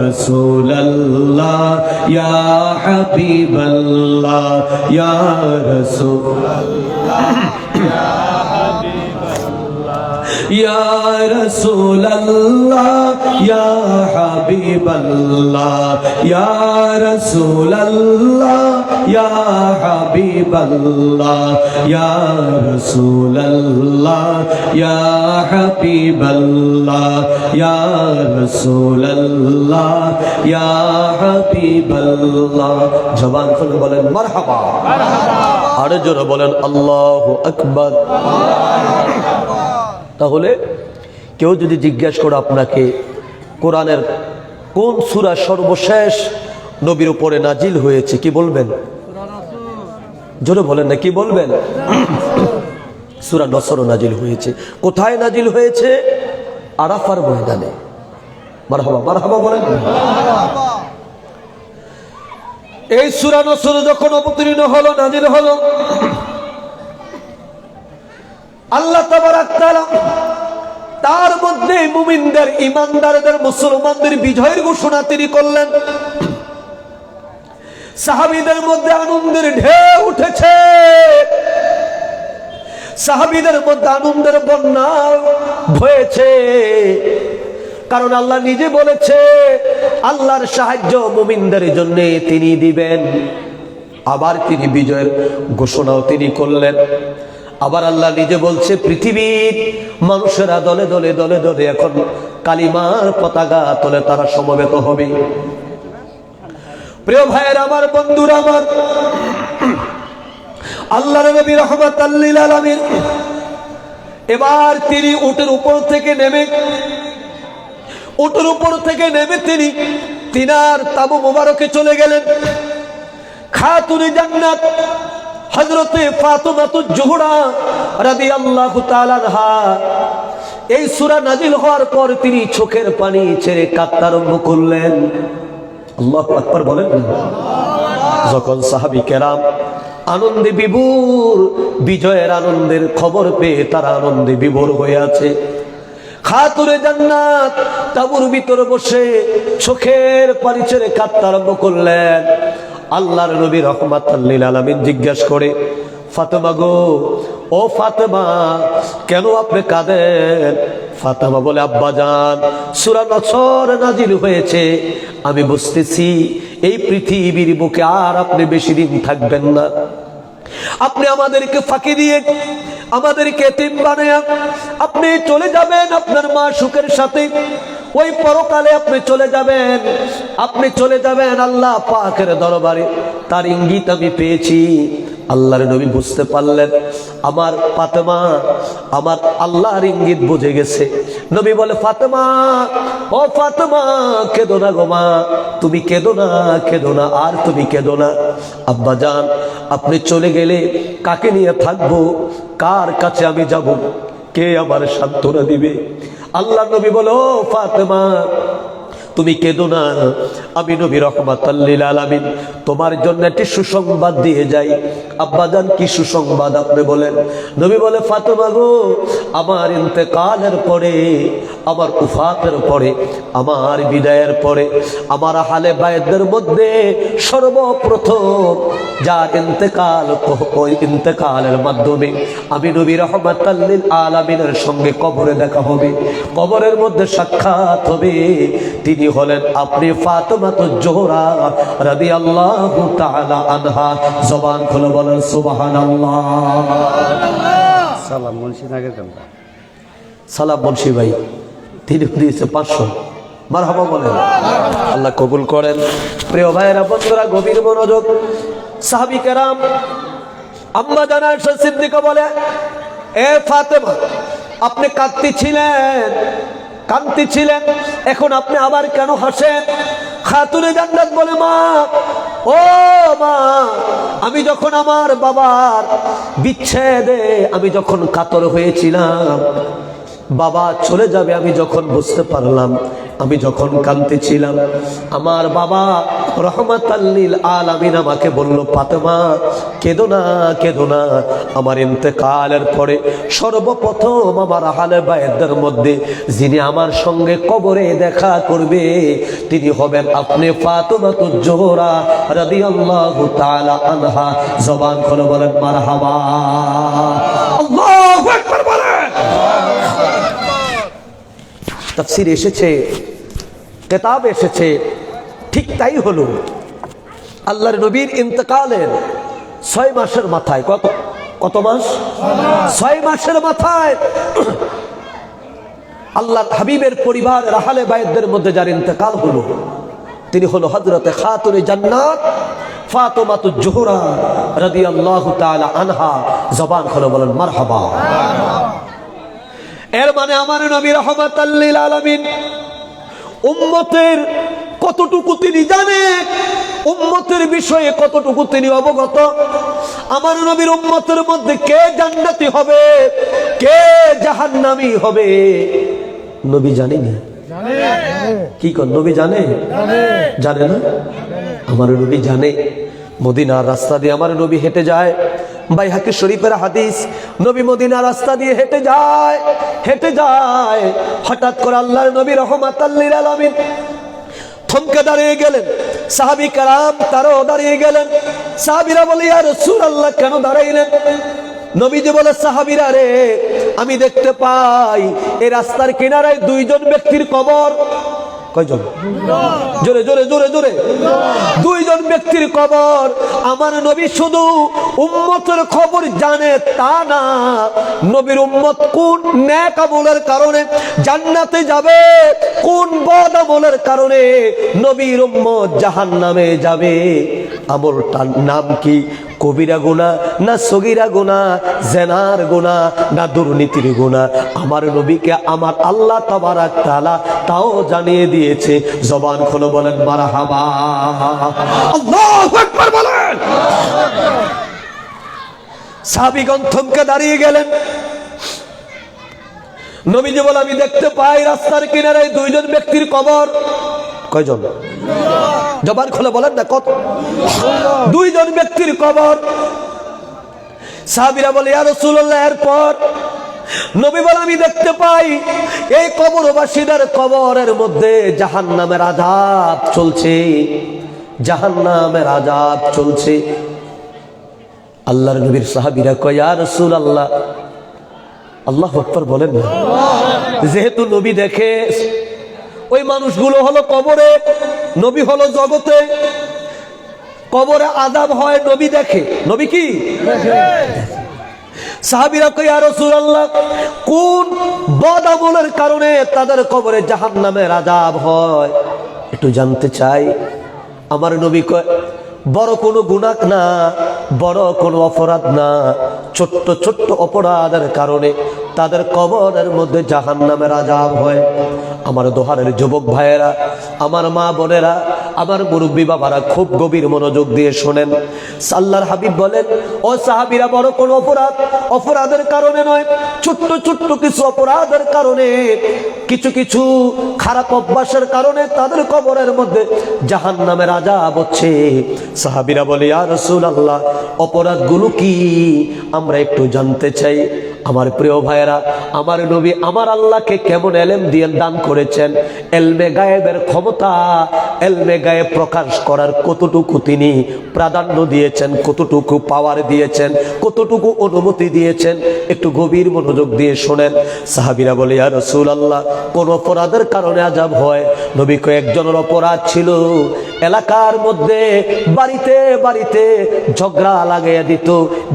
রাসূলুল্লাহ, ইয়া হাবিবাল্লাহ, ইয়া রাসূলুল্লাহ, ইয়া রাসূলুল্লাহ, ইয়া হাবিবাল্লাহ, ইয়া রাসূলুল্লাহ, ইয়া হাবিবাল্লাহ, ইয়া রাসূলুল্লাহ, ইয়া হাবিবাল্লাহ, ইয়া রাসূলুল্লাহ, ইয়া হাবিবাল্লাহ। জবান খুলে বলেন মারহাবা, আর জোরে বলেন আল্লাহু আকবার। তাহলে কেউ যদি জিজ্ঞাসা করে আপনাকে কোরআনের কোন সূরা সর্বশেষ নবীর উপরে নাজিল হয়েছে, কি বলবেন? জোরে বলেন না, কি বলবেন? সূরা নসর নাজিল হয়েছে। কোথায় নাজিল হয়েছে? আরাফার ময়দানে। মারহাবা, মারহাবা বলেন। এই সূরা নসর যখন অবতীর্ণ হলো, নাজিল হলো, আল্লাহ তাবারাক তাআলা তার মধ্যে মুমিনদের, ঈমানদারদের, মুসলমানদের বিজয়ের ঘোষণা তিনি করলেন। সাহাবীদের মধ্যে আনন্দের ঢেউ উঠেছে, সাহাবীদের মধ্যে আনন্দের বন্যা হয়েছে। কারণ আল্লাহ নিজে বলেছে আল্লাহর সাহায্য মুমিনদের জন্য তিনি দিবেন। আবার তিনি বিজয়ের ঘোষণাও তিনি করলেন। আবার আল্লাহ নিজে বলছে পৃথিবীর মানুষেরা দলে দলে দলে দলে এখন কালিমার পতাকা তলে তারা সমবেত হবে। প্রিয় ভাইয়ের আমার, বন্ধুরা আমার, আল্লাহর নবী রাহমাতাল লিল আলামিন এবার তিনি উটের উপর থেকে নেমে তিনি তিনার তাবু মোবারকে চলে গেলেন। খাতুনে জান্নাত হযরতে ফাতিমাতুজ জোহরা রাদিয়াল্লাহু তাআলা আনহা এই সূরা নাজিল হওয়ার পর তিনি চোখের পানি ছেড়ে কাঁদতে আরম্ভ করলেন। আল্লাহু আকবার বলেন। যখন সাহাবী কেরাম আনন্দে বিভোর, বিজয়ের আনন্দের খবর পেয়ে তারা আনন্দে বিভোর হয়ে আছে, খাতুনে জান্নাত তাঁবুর ভিতরে বসে চোখের পানি ছেড়ে কাঁদতে আরম্ভ করলেন। আল্লাহর নবী রাহমাতাল লিল আলামিন জিজ্ঞাসা করে, ফাতেমা গো, ও ফাতেমা, কেন আপনি কাঁদেন? ফাতেমা বলে, আব্বাজান, সূরা নসর নাজিল হয়েছে, আমি বুঝতেছি এই পৃথিবীর বুকে আর আপনি বেশি দিন থাকবেন না। আপনি আমাদেরকে ফাঁকি দিয়ে, আমাদেরকে এতিম বানায়া আপনি চলে যাবেন আপনার মা সুখের সাথে। ওই পরকালে আপনি চলে যাবেন, আপনি চলে যাবেন আল্লাহ পাকের দরবারে। তার ইঙ্গিত আমি পেয়েছি। আল্লাহর নবী বুঝতে পারলেন আমার ফাতেমা আমার আল্লাহর ইঙ্গিত বুঝে গেছে। নবী বলে, ফাতেমা, ও ফাতেমা, কেঁদো না গো মা, তুমি কেঁদো না, কেঁদো না, আর তুমি কেঁদো না। আব্বা জান, আপনি চলে গেলে কাকে নিয়ে থাকবো? কার কাছে আমি যাব? কে আমার সান্ত্বনা দিবে? আল্লাহ নবী বলো, ফাতেমা, তুমি কেঁদো না, আমি নবী রাহমাতাল লিল আলামিন তোমার জন্য একটি সুসংবাদ দিয়ে যাই। আব্বাজান কি সুসংবাদ আপনি বলেন? নবী বলে, ফাতেমা গো, আমার ইন্তেকালের পরে, আমার উফাতের পরে, আমার বিদায়ের পরে, আমার আহলে বায়তদের মধ্যে সর্বপ্রথম যার ইন্তেকাল, ওই ইন্তেকালের মাধ্যমে আমি নবী রাহমাতাল লিল আলামিনের সঙ্গে কবরে দেখা হবে, কবরের মধ্যে সাক্ষাৎ হবে। তিনি হলেন আপনি ফাতেমাতুজ জোহরা রাদিয়াল্লাহু তাআলা আনহা। জবান খুলে বলেন সুবহানাল্লাহ। সালাম মুন্সি নাগের কান্দা। সালাম মুন্সি ভাই, তিনি দিয়েছে 500। মারহাবা বলেন, আল্লাহ কবুল করেন। প্রিয় ভাইয়েরা, বন্ধুরা, গভীর মনোযোগ। সাহাবী কেরাম, আম্মা জান আয়েশা সিদ্দিকা বলে, এ ফাতেমা, আপনি কাঁদতেছিলেন, এখন আপনি আবার কেন হাসেন? খাতুনে জান্নাত বলে, মা, ও মা, আমি যখন আমার বাবার বিচ্ছেদে আমি যখন কাতর হয়েছিলাম, বাবা চলে যাবে, আমি যখন বুঝতে পারলাম, আমি যখন কাঁদতেছিলাম, আমার বাবা রাহমাতাল লিল আলামিন আমাকে বলল, ফাতেমা কেঁদো না, কেঁদো না। আমার ইন্তেকালের পরে সর্বপ্রথম আমার আহলে বায়তদের মধ্যে যিনি আমার সঙ্গে কবরে দেখা করবে, তিনি হবেন আপনি ফাতেমাতুজ জোহরা রাদিয়াল্লাহু তাআলা আনহা। জবান খুলে বলেন মারহাবা। আল্লাহু আকবার বলেন। তাফসীর এসেছে, কিতাব এসেছে, ঠিক তাই হলো। আল্লাহর নবীর ইন্তেকালের 6 মাসের মাথায়, কত মাস? 6 মাসের মাথায় আল্লাহর হাবিবের পরিবার আহলে বায়তদের মধ্যে যার ইন্তেকাল হলো, তিনি হলো হযরতে খাতুনে জান্নাত ফাতেমাতুজ জোহরা রাদিয়াল্লাহু তাআলা আনহা। জবান খুলে বলেন মারহাবা। এর মানে আমার নবী রাহমাতাল লিল আলামিন উম্মতের কতটুকু তিনি জানেন, উম্মতের বিষয়ে কতটুকু তিনি অবগত। আমার নবীর উম্মতের মধ্যে কে জান্নাতি হবে, কে জাহান্নামী হবে, নবী জানেনি? কি কোন নবী জানে? জানে না? আমার নবী জানে। মদিনার রাস্তা দিয়ে আমার নবী হেঁটে যায়, বাইহাকি শরীফের হাদিস, নবী মদিনার রাস্তা দিয়ে হেঁটে যায়, হঠাৎ করে আল্লাহর নবী রাহমাতাল লিল আলামিন থমকে দাঁড়িয়ে গেলেন। সাহাবী কেরাম তারাও দাঁড়িয়ে গেলেন। সাহাবীরা বলে, ইয়া রাসূলুল্লাহ, কেন দাঁড়াইলেন? নবীজি বলে, সাহাবীরা রে, আমি দেখতে পাই এই রাস্তার কিনারায় 2 জন ব্যক্তির কবর। কয়জন? জোরে জোরে জোরে জোরে। 2 জন ব্যক্তির কবর। আমার নবী শুধু উম্মতের খবর জানে তা না, নবীর উম্মত কোন নেক আমলের কারণে জান্নাতে যাবে, কোন বদ আমলের কারণে নবীর উম্মত জাহান্নামে যাবে, আমলটার নাম কি? কবিরা গুনাহ না সগীরা গুনাহ, জেনার গুনাহ না দুর্নীতির গুনাহ, আমার নবীকে আমার আল্লাহ তাবারাক তাআলা তাও জানিয়ে দিয়েছে। জবান খুলে বলেন মারহাবা। আল্লাহু আকবার বলেন। সাহাবীগণ থমকে দাঁড়িয়ে গেলেন। নবীজি বলে, আমি দেখতে পাই রাস্তার কিনারায় 2 জন ব্যক্তির কবর। কয়জন? জবান খুলে বলেন না, কত? 2 জন ব্যক্তির কবর। সাহাবীরা বলে, ইয়া রাসূলুল্লাহ, এরপর? নবী বলে, আমি দেখতে পাই এই কবরবাসীদের কবরের মধ্যে জাহান্নামের আযাব চলছে, জাহান্নামের আযাব চলছে। আল্লাহর নবীর সাহাবীরা কয়, ইয়া রাসূলুল্লাহ, আল্লাহু আকবার বলেন না। যেহেতু নবী দেখে, ওই মানুষগুলো হলো কবরে, নবী হলো জগতে। কবরে আযাব হয়, নবী দেখে। নবী কি সাহাবীরা কয়, ইয়া রাসূলুল্লাহ, কোন বদ আমলের কারণে তাদের কবরে জাহান্নামের আযাব হয় একটু জানতে চাই। আমার নবী কয়, বড় কোনো গুনাহ না, বড় কোনো অপরাধ না, ছোট্ট ছোট্ট অপরাধের কারণে তাদের কবরের মধ্যে জাহান্নামের আযাব হয়। আমার দোহারের যুবক ভাইয়েরা, আমার মা বোনেরা, আমার মুরব্বী বাবারা খুব গভীর মনোযোগ দিয়ে শোনেন। আল্লাহর হাবিব বলেন, ও সাহাবীরা, বড় কোনো অপরাধের কারণে নয়, ছোট্ট ছোট্ট কিছু অপরাধের কারণে, কিছু কিছু খারাপ অভ্যাসের কারণে তাদের কবরের মধ্যে জাহান্নামের আযাব হচ্ছে। সাহাবীরা বলে, ইয়া রাসূলুল্লাহ, অপরাধগুলো কি? আমরা একটু জানতে চাই। আমার প্রিয় ভাইয়েরা, আমার নবী আমার আল্লাহকে কেমন এলেম দিয়ে দান করেছেন, এলমে গায়েবের ক্ষমতা, এলমে গায়েব প্রকাশ করার কতটুকু তিনি প্রাধান্য দিয়েছেন, কতটুকু পাওয়ার দিয়েছেন, কতটুকু অনুমতি দিয়েছেন, একটু গভীর মনোযোগ দিয়ে শোনেন। সাহাবীরা বলে, ইয়া রাসূলুল্লাহ, কোন অপরাধের কারণে আযাব হয়? নবী কয়েকজনের অপরাধ ছিল, এলাকার মধ্যে বাড়িতে বাড়িতে ঝগড়া লাগাইয়া দিত,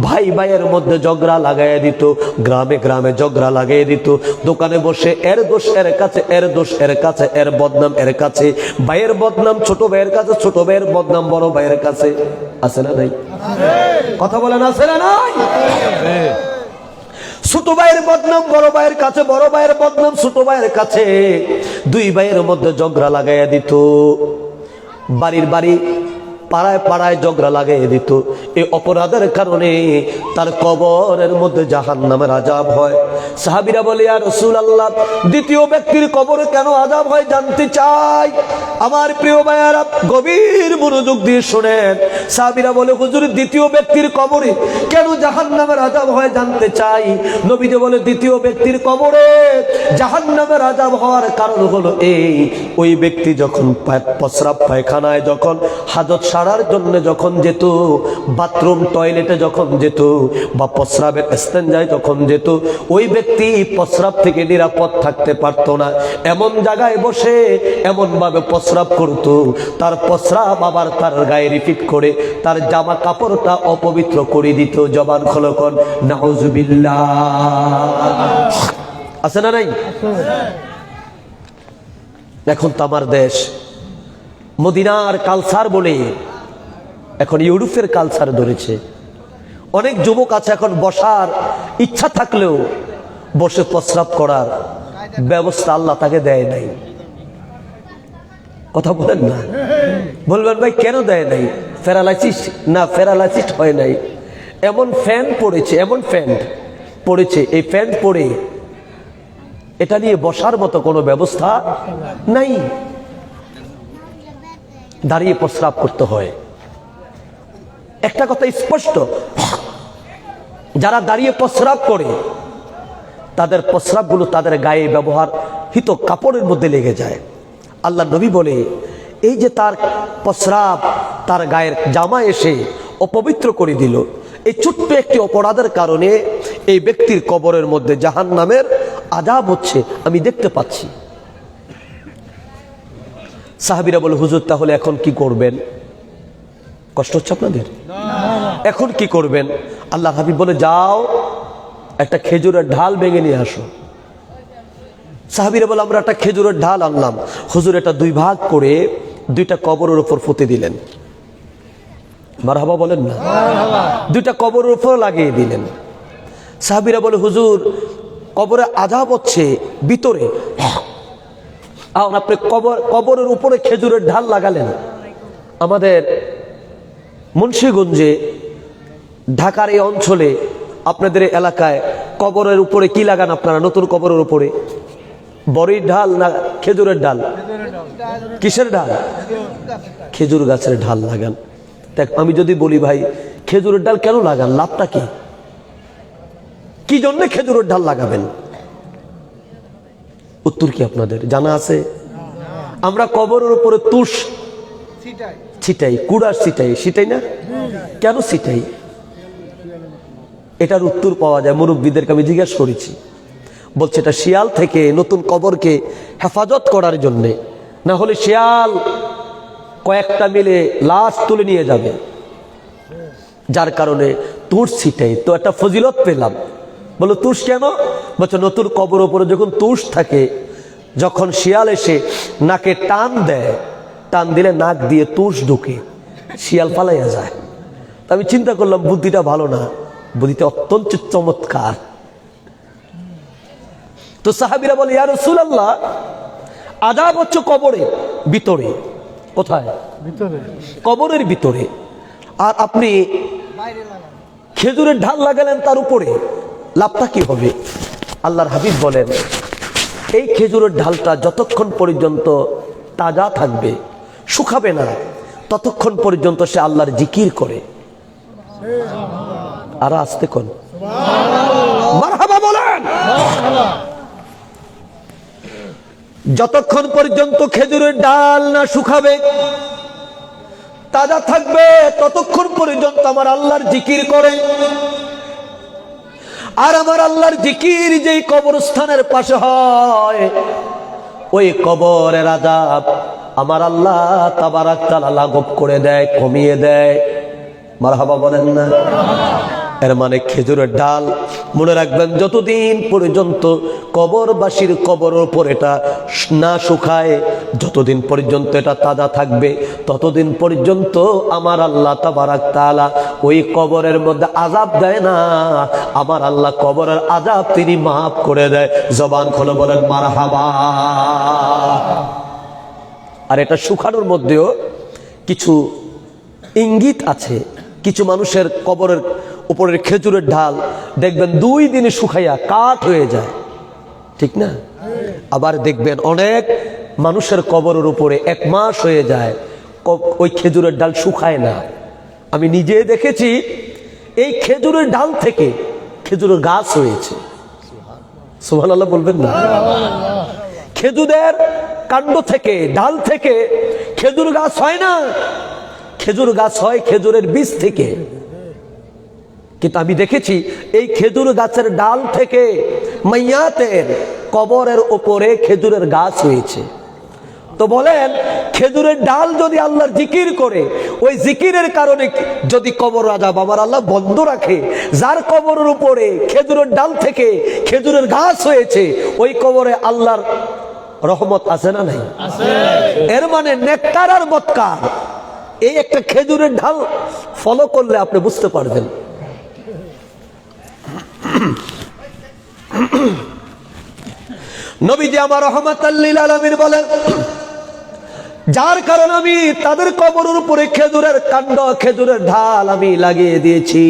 ভাই ভাইয়ের মধ্যে ঝগড়া লাগাইয়া দিত, গ্রামে গ্রামে ঝগড়া লাগিয়ে দিত, দোকানে বসে এর দোষ এর কাছে, এর দোষ এর কাছে, এর বদনাম এর কাছে, ভাইয়ের বদনাম ছোট ভাইয়ের কাছে, ছোট ভাইয়ের বদনাম বড় ভাইয়ের কাছে। আছে না নাই? কথা বলেন, আছে না নাই? ছোট ভাইয়ের বদনাম বড় ভাইয়ের কাছে, বড় ভাইয়ের বদনাম ছোট ভাইয়ের কাছে, দুই ভাইয়ের মধ্যে ঝগড়া লাগাইয়া দিত, বাড়ির বাড়ি পাড়ায় পাড়ায় ঝগড়া লাগিয়ে দিত। এই অপরাধের কারণে তার কবরের মধ্যে জাহান্নামের আযাব হয়। সাহাবীরা বলে, ইয়া রাসূলুল্লাহ, দ্বিতীয় ব্যক্তির কবরে কেন আযাব হয় জানতে চাই। আমার প্রিয় ভাইয়েরা, গভীর মনোযোগ দিয়ে শুনেন। সাহাবীরা বলে, হুজুর, দ্বিতীয় ব্যক্তির কবরে কেন জাহান্নামের আযাব হয় জানতে চাই। নবীজি বলে, দ্বিতীয় ব্যক্তির কবরে জাহান্নামের আযাব হওয়ার কারণ হলো এই, ওই ব্যক্তি যখন প্রস্রাব পায়খানায়, যখন হাজত সারার জন্য যখন যেত, বাথরুম টয়লেটে যখন যেত, বা প্রস্রাবের স্তেঞ্জায় যখন যেত, ওই ব্যক্তি প্রস্রাব থেকে নিরাপদ থাকতে পারত না। এমন জায়গায় বসে এমন ভাবে প্রস্রাব করত, তার প্রস্রাব আবার তার গায়ে রিপিট করে তার জামা কাপড়টা অপবিত্র করে দিত। জবান খোলো, কোন নাউজুবিল্লাহ। আছে না নাই? এখন তো আমার দেশ মদিনার কালচার বলে এখন ইউরোপের কালচার ধরেছে। অনেক যুবক আছে এখন বসার ইচ্ছা থাকলেও বসে প্রস্রাব করার ব্যবস্থা আল্লাহ তাকে দেয় নাই। কথা বলেন না, বলবেন ভাই কেন দেয় নাই? প্যারালাইসিস না, প্যারালাইসিস হয় নাই, এমন ফ্যান পড়েছে, এমন ফ্যান পড়েছে, এই ফ্যান পড়ে এটা নিয়ে বসার মতো কোনো ব্যবস্থা নাই, দাঁড়িয়ে প্রস্রাব করতে হয়। একটা কথা স্পষ্ট, যারা দাঁড়িয়ে প্রস্রাব করে তাদের প্রস্রাবগুলো তাদের গায়ে ব্যবহৃত কাপড়ের মধ্যে লেগে যায়। আল্লাহ নবী বলে, এই যে তার প্রস্রাব তার গায়ের জামা এসে অপবিত্র করে দিল, এই ছোট্ট একটি অপরাধের কারণে এই ব্যক্তির কবরের মধ্যে জাহান্নামের আযাব হচ্ছে, আমি দেখতে পাচ্ছি। সাহাবীরা বলে, হুজুর, তাহলে এখন কি করবেন? কষ্ট হচ্ছে আপনাদের? এখন কি করবেন? আল্লাহ হাবিব বলে, যাও একটা খেজুরের ঢাল ভেঙে নিয়ে আসো। সাহাবীরা বলে, আমরা একটা খেজুরের ঢাল আনলাম। হুজুর এটা দুই ভাগ করে দুইটা কবরের উপর পুঁতে দিলেন। মারহাবা বলেন না? দুইটা কবরের উপর লাগিয়ে দিলেন। সাহাবীরা বলে, হুজুর, কবরে আযাব হচ্ছে ভিতরে, আপনি কবরের উপরে খেজুরের ঢাল লাগালেন। আমাদের মুন্সিগঞ্জে, ঢাকার এই অঞ্চলে, আপনাদের এলাকায় কবরের উপরে কি লাগান আপনারা? নতুন কবরের উপরে বড়ির ঢাল না খেজুরের ডাল? কিসের ডাল? খেজুর গাছের ঢাল লাগান। দেখ, আমি যদি বলি ভাই খেজুরের ডাল কেন লাগান, লাভটা কি? কি জন্য খেজুরের ঢাল লাগাবেন? উত্তর কি আপনাদের জানা আছে? আমরা কবরের উপরে তুষ ছিটাই, কুড়া ছিটাই না? কেন ছিটাই? এটার উত্তর পাওয়া যায়, মুরব্বীদেরকে আমি জিজ্ঞাসা করেছি, বলছে এটা শিয়াল থেকে নতুন কবরকে হেফাজত করার জন্যে, না হলে শিয়াল কয়েকটা মিলে লাশ তুলে নিয়ে যাবে, যার কারণে তুষ ছিটাই। তো একটা ফজিলত পেলাম। বলো, তুষ কেন? বলছে, নতুন কবর উপরে যখন তুষ থাকে, যখন শিয়াল এসে নাকে টান দেয়, টান দিলে নাক দিয়ে তুষ ঢুকে, শিয়াল পালাইয়া যায়। আমি চিন্তা করলাম বুদ্ধিটা ভালো না, বুদ্ধিটা অত্যন্ত চমৎকার। তো সাহাবীরা বলে, ইয়া রাসূলুল্লাহ, আযাব হচ্ছে কবরের ভিতরে। কোথায়? ভিতরে, কবরের ভিতরে। আর আপনি খেজুরের ঢাল লাগালেন তার উপরে, লাভটা কি হবে? আল্লাহর হাবিব বলেন, এই খেজুরের ঢালটা যতক্ষণ পর্যন্ত তাজা থাকবে, শুকাবে না, ততক্ষণ পর্যন্ত সে আল্লাহর জিকির করে। আর আসতে কোন মারহাবা বলেন। যতক্ষণ পর্যন্ত খেজুরের ডাল না শুকাবে, তাজা থাকবে, ততক্ষণ পর্যন্ত আমার আল্লাহর জিকির করে। আর আমার আল্লাহর জিকির যেই কবরস্থানের পাশে হয়, ওই কবরের আযাব আমার আল্লাহ তাবারাক তাআলা লাঘব করে দেয়, কমিয়ে দেয়। মারহাবা বলেন না? এর মানে খেজুরের ডাল, মনে রাখবেন, যতদিন পর্যন্ত কবরবাসীর কবরের উপর এটা না শুকায়, যতদিন পর্যন্ত এটা তাজা থাকবে, ততদিন পর্যন্ত আমার আল্লাহ তাবারাক তাআলা ওই কবরের মধ্যে আযাব দেয় না। আমার আল্লাহ কবরের আযাব তিনি মাফ করে দেয়। জবান খুলে বলেন মারহাবা। আর এটা শুকানোর মধ্যেও কিছু ইঙ্গিত আছে। কিছু মানুষের কবরের উপরের খেজুরের ঢাল দেখবেন 2 দিনে শুকাইয়া কাঠ হয়ে যায়, ঠিক না? আবার দেখবেন অনেক মানুষের কবরের উপরে 1 মাস হয়ে যায়, ওই খেজুরের ডাল শুকায় না। আমি নিজে দেখেছি, এই খেজুরের ডাল থেকে খেজুরের গাছ হয়েছে। সুবহানাল্লাহ বলবেন না? খেজুরের কাণ্ড থেকে, ডাল থেকে খেজুর গাছ হয় না, খেজুর গাছ হয় খেজুরের বীজ থেকে। কিন্তু আমি দেখেছি এই খেজুর গাছের ডাল থেকে মাইয়াতের কবরের উপরে খেজুরের গাছ হয়েছে। তো বলেন, খেজুরের ডাল যদি আল্লাহর জিকির করে, ওই জিকিরের কারণে যদি কবর আযাব আমার আল্লাহ বন্ধ রাখে, যার কবরের উপরে খেজুরের ডাল থেকে খেজুরের গাছ হয়েছে, ওই কবরে আল্লাহর রহমত আছে না নাই? এর মানে নেককার আর বদকার, এই একটা খেজুরের ঢাল ফলো করলে আপনি বুঝতে পারবেন। নবীজি আমার রাহমাতাল লিল আলামিন বলেন, যার কারণে আমি তাদের কবরের উপরে খেজুরের কাণ্ড, খেজুরের ঢাল আমি লাগিয়ে দিয়েছি।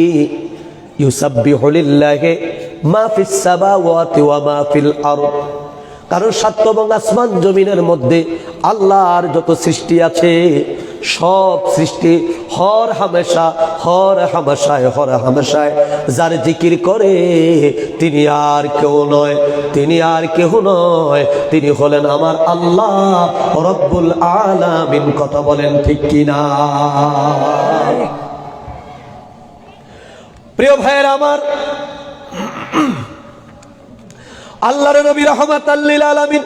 ইউসাব্বিহু লিল্লাহি মা ফিস সামাওয়াতি ওয়া মা ফিল আরদ। কারণ 7 এবং আসমান জমিনের মধ্যে আল্লাহর যত সৃষ্টি আছে, সব সৃষ্টি হর হামেশায় যার জিকির করে, তিনি আর কেউ নয়, তিনি হলেন আমার আল্লাহ রব্বুল আলামিন। কথা বলেন ঠিক কিনা? প্রিয় ভাইয়েরা আমার, আল্লাহর নবী রাহমাতাল লিল আলামিন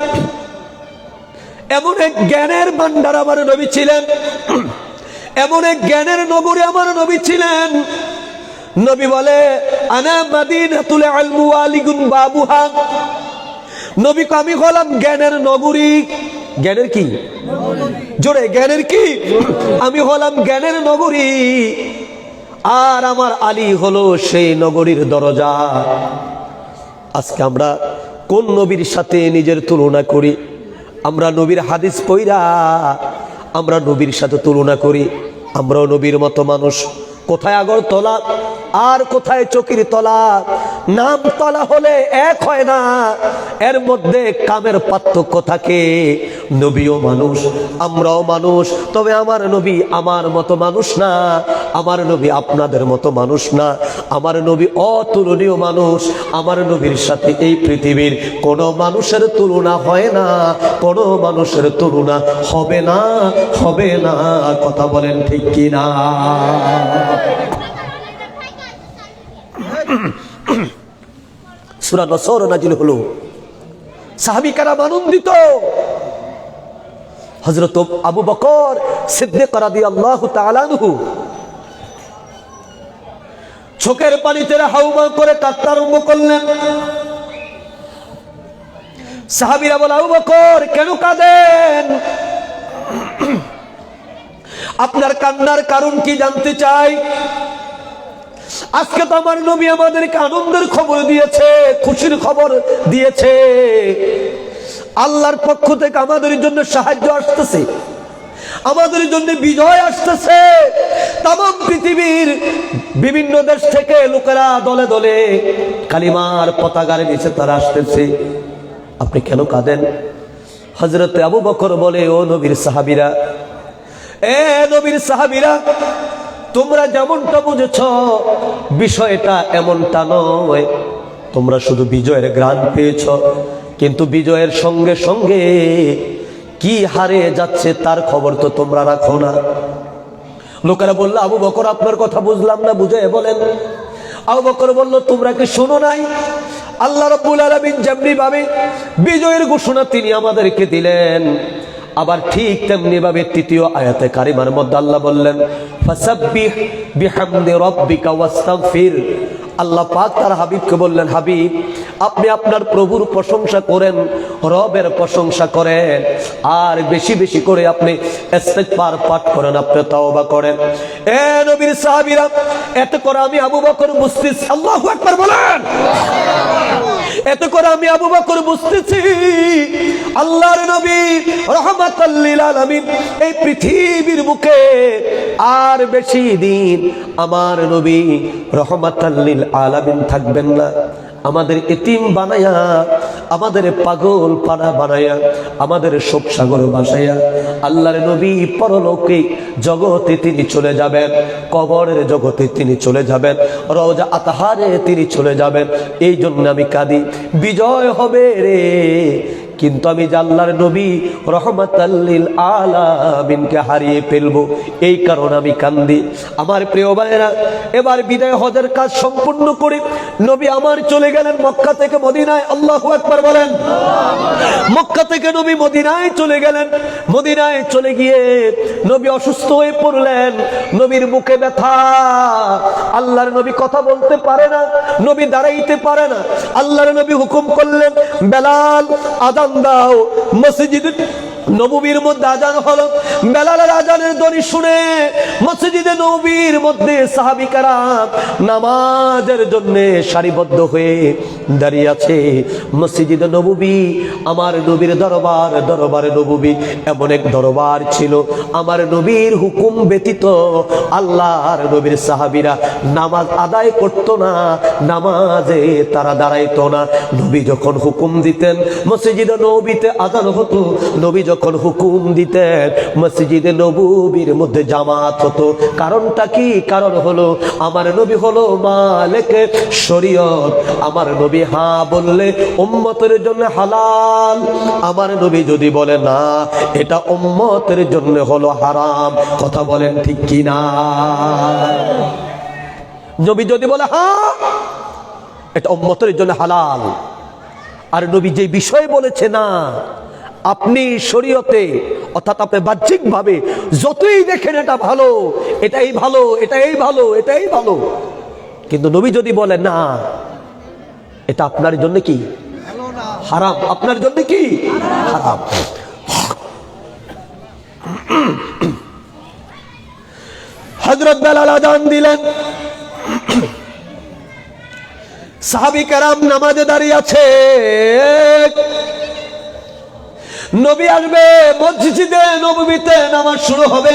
এমন এক জ্ঞানের ভান্ডার আমার নবী ছিলেন, এমন এক জ্ঞানের নগরী আমার নবী ছিলেন। নবী বলে, আনা মাদিনাতুল ইলমি ওয়ালিগুন বাবুহা। নবী কো, আমি হলাম জ্ঞানের নগরী। জ্ঞানের কি? জোরে, জ্ঞানের কি? আমি হলাম জ্ঞানের নগরী, আর আমার আলী হলো সেই নগরীর দরজা। আজকে আমরা কোন নবীর সাথে নিজের তুলনা করি? আমরা নবীর হাদিস পড়া আমরা নবীর সাথে তুলনা করি। আমরাও নবীর মতো মানুষ। কোথায় আগরতলা আর কোথায় চকির তলা, নাম তলা হলে এক হয় না, এর মধ্যে কামের পার্থক্য থাকে। নবীও মানুষ, আমরাও মানুষ, তবে আমার নবী আমার মতো মানুষ না, আমার নবী আপনাদের মতো মানুষ না। আমার নবী অতুলনীয় মানুষ। আমার নবীর সাথে এই পৃথিবীর কোনো মানুষের তুলনা হয় না, কোনো মানুষের তুলনা হবে না, হবে না। কথা বলেন ঠিক কিনা? সূরা নসর নাজিল হলো, সাহাবীরা আনন্দিত। হযরত আবু বকর সিদ্দিক রাদিয়াল্লাহু তাআলা আনহু চোখের পানিতে হাউমাউ করে কাঁদতে আরম্ভ করলেন। সাহাবীরা বলে, আবু বকর কেন কাঁদেন? আপনার কান্নার কারণ কি জানতে চাই। আজকে তো আমার নবী আমাদেরকে আনন্দের খবর দিয়েছে, খুশির খবর দিয়েছে। আল্লাহর পক্ষ থেকে আমাদের জন্য সাহায্য আসতেছে, আমাদের জন্য বিজয় আসতেছে। তামাম পৃথিবীর বিভিন্ন দেশ থেকে লোকেরা দলে দলে কালিমার পতাকার নিচে তারা আসতেছে। আপনি কেন কাঁদেন? হযরতে আবু বকর বলে, ও নবীর সাহাবীরা, এ নবীর সাহাবীরা, তোমরা যেমনটা বুঝেছ বিষয়টা এমনটা নয়। তোমরা শুধু বিজয়ের ঘ্রাণ পেয়েছ, কিন্তু বিজয়ের সঙ্গে সঙ্গে কি হারে যাচ্ছে তার খবর তো তোমরা রাখো না। লোকেরা বলল, আবু বকর আপনার কথা বুঝলাম না, বুঝে বলেন। আবু বকর বলল, তোমরা কি শোনো নাই আল্লাহ রাব্বুল আলামিন যেমনি ভাবে বিজয়ের ঘোষণা তিনি আমাদেরকে দিলেন, আবার ঠিক তেমনি ভাবে তৃতীয় আয়াতে কারিমার মধ্যে আল্লাহ বললেন, ফাসাব্বিহ বিহামদি রাব্বিকা ওয়াস্তাগফির। আল্লাহ পাক তার হাবিবকে বললেন, হাবিব আপনি আপনার প্রভুর প্রশংসা করেন, রবের প্রশংসা করেন, আর বেশি বেশি করে আপনি ইস্তিগফার পাঠ করেন, আপনি তাওবা করেন। এ নবীর সাহাবীরা, এতে করে আমি আবু বকর বুঝতেছি, আল্লাহু আকবার বলেন, এতে করে আমি আবু বকর বুঝতেছি আল্লাহর নবী রাহমাতাল লিল আলামিন এই পৃথিবীর বুকে আর বেশি দিন আমার নবী রাহমাতাল লিল আলামিন থাকবেন না। আমাদের এতিম বানায়া, আমাদের পাগল পানা বানায়া, আমাদের শোক সাগর ভাসাইয়া আল্লাহর নবী পরলৌকিক জগতে তিনি চলে যাবেন, কবরের জগতে তিনি চলে যাবেন, রওজা আতহারে তিনি চলে যাবেন। এই জন্য আমি কাঁদি, বিজয় হবে রে, কিন্তু আমি আল্লাহর নবী রাহমাতাল লিল আলামিনকে হারিয়ে ফেলবো, এই কারণে আমি কান্দি। আমার প্রিয় ভাইয়েরা, এবার বিদায় হজের কাজ সম্পূর্ণ করে নবী আমার চলে গেলেন মক্কা থেকে মদিনায়। আল্লাহু আকবার বলেন। মক্কা থেকে নবী মদিনায় চলে গেলেন। মদিনায় চলে গিয়ে নবী অসুস্থ হয়ে পড়লেন, নবীর বুকে ব্যথা, আল্লাহর নবী কথা বলতে পারে না, নবী দাঁড়াইতে পারে না। আল্লাহর নবী হুকুম করলেন, বেলাল আযান দাও। মসজিদে নববীর মধ্যে আজান হলো। বেলালের আজানের ধ্বনি শুনে মসজিদে নববীর মধ্যে সাহাবী কেরাম নামাজের জন্য সারিবদ্ধ হয়ে দাঁড়িয়ে আছে। মসজিদে নববী আমার নবীর দরবার, দরবারে নববী এমন এক দরবার ছিল, আমার নবীর হুকুম ব্যতীত আল্লাহর নবীর সাহাবীরা নামাজ আদায় করতো না, নামাজে তারা দাঁড়াইতো না। নবী যখন হুকুম দিতেন মসজিদে নববীতে আজান হতো, নবী যখন হুকুম দিতেন মসজিদে নববীর মধ্যে জামাত হতো। কারণটা কি? কারণ হলো আমার নবী হলো মালিকে শরীয়ত। আমার নবী হ্যাঁ বললে উম্মতের জন্য হালাল, আমার নবী যদি বলে না এটা উম্মতের জন্য হলো হারাম। কথা বলেন ঠিক কি না? নবী যদি বলে হ্যাঁ এটা উম্মতের জন্য হালাল, আর নবী যে বিষয় বলেছে না, আপনি শরীয়তে অর্থাৎ আপনি বাহ্যিক ভাবে যতই দেখেন এটা ভালো, এটাই ভালো, এটাই ভালো, এটাই ভালো, কিন্তু নবী যদি বলেন না এটা আপনার জন্য কি হারাম, আপনার জন্য কি হারাম। হযরত বেলাল আযান দিলেন, সাহাবী কেরাম নামাজে দাঁড়িয়ে আছে। নবী আসবে, মসজিদে নববীতে নামাজ শুরু হবে।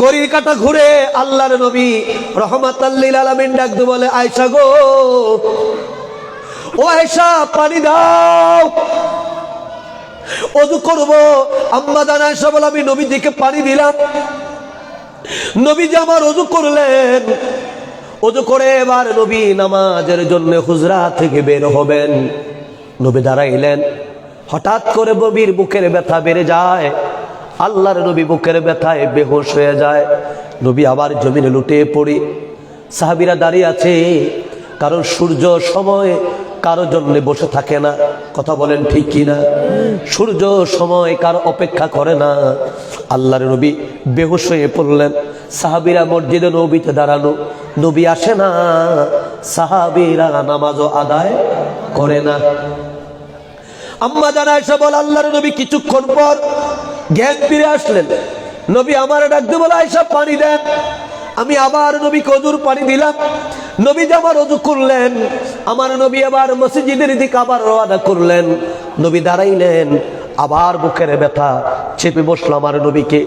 ঘড়ির কাঁটা ঘুরে আল্লাহর নবী রাহমাতাল লিল আলামিন ডাক দিয়ে বলে, আয়েশা গো, ও আয়েশা পানি দাও, ওযু করব। আম্মা জান আয়েশা বলে, আমি নবীজিকে পানি দিলাম। নবীজি আমার ওযু করলেন, ওযু করে এবার নবী নামাজের জন্য হুজরা থেকে বের হবেন। নবী দাঁড়াইলেন, হঠাৎ করে নবীর বুকের ব্যথা বেড়ে যায়। আল্লাহর নবী বুকের ব্যথায় বেহুশ হয়ে যায়। নবী আবার জমিনে লুটিয়ে পড়ি। সাহাবীরা দাঁড়িয়ে আছে, কারণ সূর্য সময় কারো জন্য বসে থাকে না। কথা বলেন ঠিক কি না? সূর্য সময় কারো অপেক্ষা করে না। আল্লাহর নবী বেহুশ হয়ে পড়লেন। সাহাবীরা মসজিদে নবীতে দাঁড়ানো, নবী আসে না, সাহাবীরা নামাজও আদায় করে না। আম্মা জান আয়েশা বলে, আল্লাহর নবী কিছুক্ষণ পর জ্ঞান ফিরে আসলেন। নবী আমার ডাকতে বলে আয়েশা পানি দেন। আমি আবার নবীকে ওযুর পানি দিলাম। নবী আবার ওযু করলেন। আমার নবী আবার মসজিদের দিকে আবার রওনা করলেন। নবী দাঁড়াইলেন, আবার বুকের ব্যথা চেপে বসলো আমার নবীকে।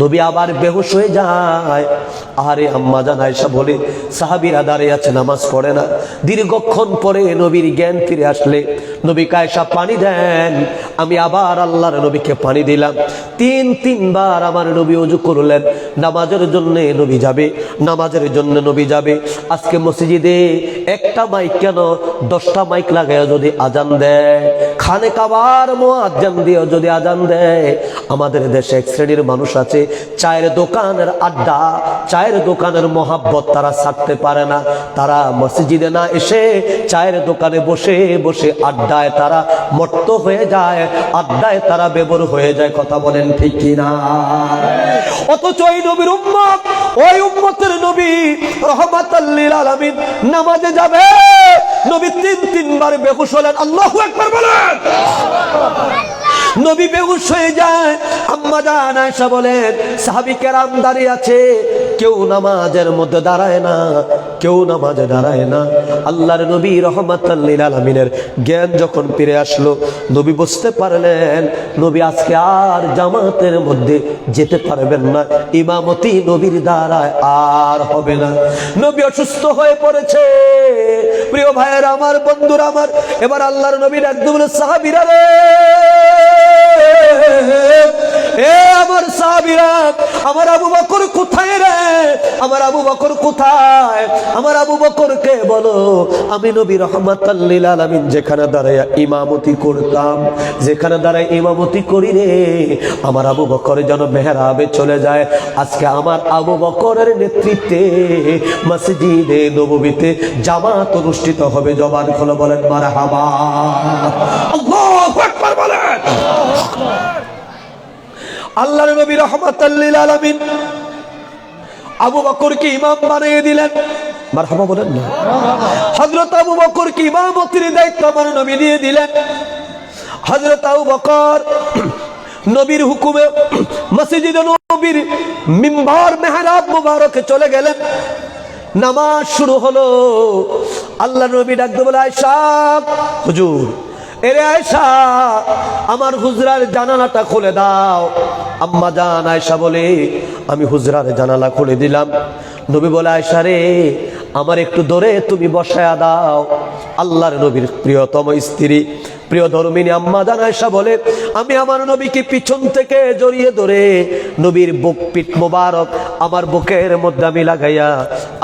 নবী আবার বেহুশ হয়ে যায়। আরে আম্মা জান আয়েশা বলে সাহাবীরা দাঁড়িয়ে আছে, নামাজ পড়ে না। দীর্ঘক্ষণ পরে নবীর জ্ঞান ফিরে আসলে নবীকে আয়েশা পানি দেন। আমি আবার আল্লাহর নবীকে পানি দিলাম। তিনবার আমার নবী ওযু করলেন। নামাজের জন্য নবী যাবে, নামাজের জন্য নবী যাবে। আজকে মসজিদে একটা মাইক কেন 10টা মাইক লাগায় যদি আজান দেয়, খানে কাবার মুয়াজ্জিন দিয়ে যদি আজান দেয়। আমাদের দেশে এক শ্রেণীর মানুষ আছে, চায়ের দোকানের আড্ডা, চায়ের দোকানের মহাব্বত তারা ছাড়তে পারে না। তারা মসজিদে না এসে চায়ের দোকানে বসে বসে আড্ডায় তারা মত্ত হয়ে যায়, আড্ডায় তারা বেবর হয়ে যায়। কথা বলেন ঠিক কিনা? অথচ ওই নবীর উম্মত, ওই উম্মতের নবী রাহমাতাল লিল আলামিন নামাজে যাবে। নবী তিনবার বেহুশ হলেন। আল্লাহু আকবার বলেন। নবী বেহুশ হয়ে যায়। আম্মা জান আয়েশা বলেন সাহাবী কেরাম দাঁড়িয়ে আছে, কেউ নামাজের মধ্যে দাঁড়ায় না, কেউ নামাজে দাঁড়ায় না। আল্লাহর নবী রাহমাতাল লিল আলামিনের জ্ঞান যখন ফিরে আসলো, নবী বুঝতে পারলেন নবী আজকে আর জামাতের মধ্যে যেতে পারবেন না, ইমামতি নবীর দ্বারায় আর হবে না। নবী অসুস্থ হয়ে পড়েছে। প্রিয় ভাইয়েরা আমার, বন্ধুরা আমার, এবার আল্লাহর নবী ডাকতে বলে সাহাবীরা রে, এ আমার সাহাবীরা, আমার আবু বকর কোথায় রে? আমার আবু বকর কোথায়? আমার আবু বকরকে বলো আমি নবী রাহমাতাল লিল আলামিন যেখানে দাঁড়ায় ইমামতি করতাম, যেখানে দাঁড়ায় ইমামতি করি রে, আমার আবু বকর যেন মেহরাবে চলে যায়। আজকে আমার আবু বকরের নেতৃত্বে মসজিদে নববীতে জামাত অনুষ্ঠিত হবে। জবান খুলে বলেন মারহাবা। আল্লাহু আকবার বলেন। আল্লাহর নবী রাহমাতাল লিল আলামিন আবু বকরকে ইমাম বানিয়ে দিলেন। মারহাবা বলেন না। হযরত আবু বকরকে ইমামতির দায়িত্ব আমার নবী দিয়ে দিলেন। হযরত আবু বকর নবীর হুকুমে মসজিদে নববীর মিম্বার মেহরাব মুবারকে চলে গেলেন। নামাজ শুরু হলো। আল্লাহর নবী ডাকতে বলে আয়েশা, হুজুর, এরে আয়েশা, আমার হুজরার জানালাটা খুলে দাও। আম্মা জান আয়েশা বলে আমি হুজরার জানালা খুলে দিলাম। নবী বলে আয়েশা রে, আমার একটু ধরে তুমি বসায়া দাও। আল্লাহর নবীর প্রিয়তম স্ত্রী, প্রিয় ধর্মিনী আম্মা জান আয়েশা বলে আমি আমার নবীকে পিছন থেকে জড়িয়ে ধরে নবীর বুক পিঠ মোবারক আমার বুকের মধ্যে আমি লাগাইয়া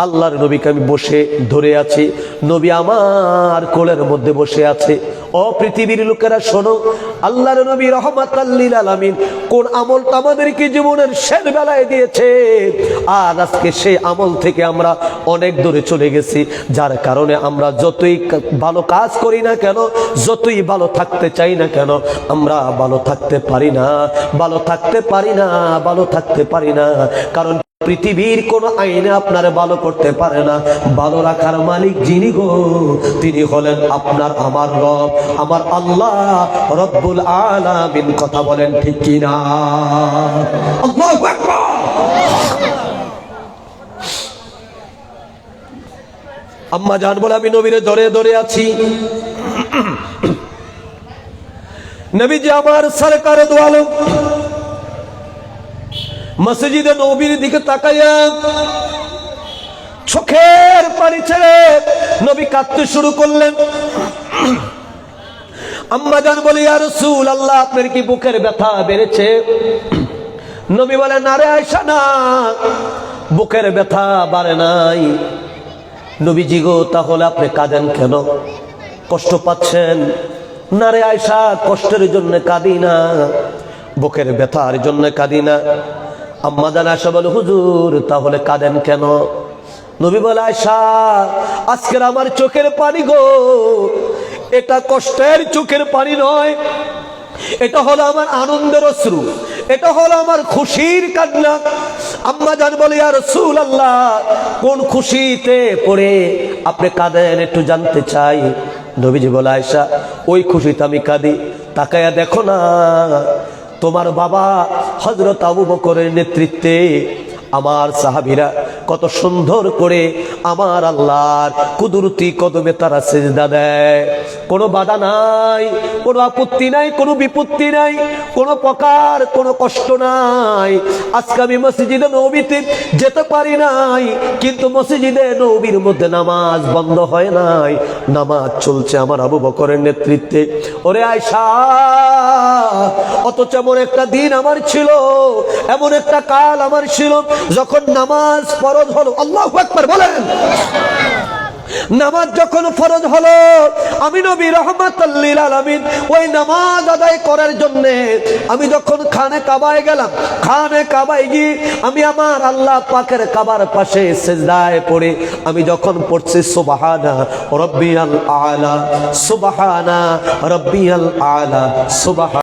আল্লাহর নবীকে আমি বসে ধরে আছি। নবী আমার কোলের মধ্যে বসে আছে। ও পৃথিবীর লোকেরা শোনো, আল্লাহর নবী রাহমাতাল লিল আলামিন কোন আমলটা আমাদেরকে জীবনের শেষ বেলায় দিয়েছে, আর আজকে সেই আমল থেকে আমরা অনেক দূরে চলে গেছি। যার কারণে আমরা যতই ভালো কাজ করি না কেন, যতই ভালো থাকতে চাই না কেন, আমরা ভালো থাকতে পারি না, ভালো থাকতে পারি না, ভালো থাকতে পারি না। কারণ পৃথিবীর কোন আইনে আপনার ভালো করতে পারে না। ভালো রাখার মালিক যিনি গো, তিনি হলেন আপনার আমার রব, আমার আল্লাহ রব্বুল আলামিন। কথা বলেন ঠিক কিনা? আল্লাহু আকবার। আম্মা জান বলে আমি নবীরে ধরে ধরে আছি। নবীজি আমার সরকারে দো আলম মসজিদে নবীর দিকে তাকাইয়া চোখের পানি ছেড়ে নবী কাঁদতে শুরু করলেন। আম্মা জান বলে ইয়া রাসূলুল্লাহ, আপনার কি বুকের ব্যথা বেড়েছে? নবী বলেন না রে আয়েশা, না, বুকের ব্যথা বাড়ে নাই। নবীজি গো, তাহলে আপনি কাঁদেন কেন? কষ্ট পাচ্ছেন? না রে আয়েশা, কষ্টের জন্য কাঁদি না, বুকের ব্যথার জন্য কাঁদি না। আম্মা জান আয়েশা বলে হুজুর, তাহলে কাঁদেন কেন? নবী বলে আয়েশা, আজকের আমার চোখের পানি গো, এটা কষ্টের চোখের পানি নয়, এটা হলো আমার আনন্দের অশ্রু, এটা হলো আমার খুশির কান্না। আম্মা জান বলে ইয়া রাসূলুল্লাহ, কোন খুশিতে পড়ে আপনি কাঁদেন একটু জানতে চাই। নবীজি বলে আয়েশা, ওই খুশিতে আমি কাঁদি, তাকায়া দেখো না, তোমার বাবা হযরত আবু বকরের নেতৃত্বে আমার সাহাবীরা কত সুন্দর করে আমার আল্লাহর কুদরতি কদমে তারা সিজদা দেয়। কোনো বাধা নাই, কোনো আপত্তি নাই, কোনো বিপত্তি নাই, কোনো প্রকার কোনো কষ্ট নাই। আজকে আমি মসজিদে নববীতে যেতে পারি নাই, কিন্তু মসজিদে নববীর মধ্যে নামাজ বন্ধ হয় নাই, নামাজ চলছে আমার আবু বকরের নেতৃত্বে। ওরে আয়েশা, অথচ এমন একটা দিন আমার ছিল, এমন একটা কাল আমার ছিল, যখন নামাজ ফরজ হলো, আল্লাহু আকবার বলেন, নামাজ যখন ফরজ হলো, আমি নবী রাহমাতাল লিল আলামিন ওই নামাজ আদায় করার জন্য আমি যখন খানে কাবায় গেলাম, খানে কাবায় গিয়ে আমি আমার আল্লাহ পাকের কাবার পাশে সিজদায় পড়ে আমি যখন পড়ছি সুবহানা রাব্বিয়াল আলা, সুবহানা রাব্বিয়াল আলা, সুবহান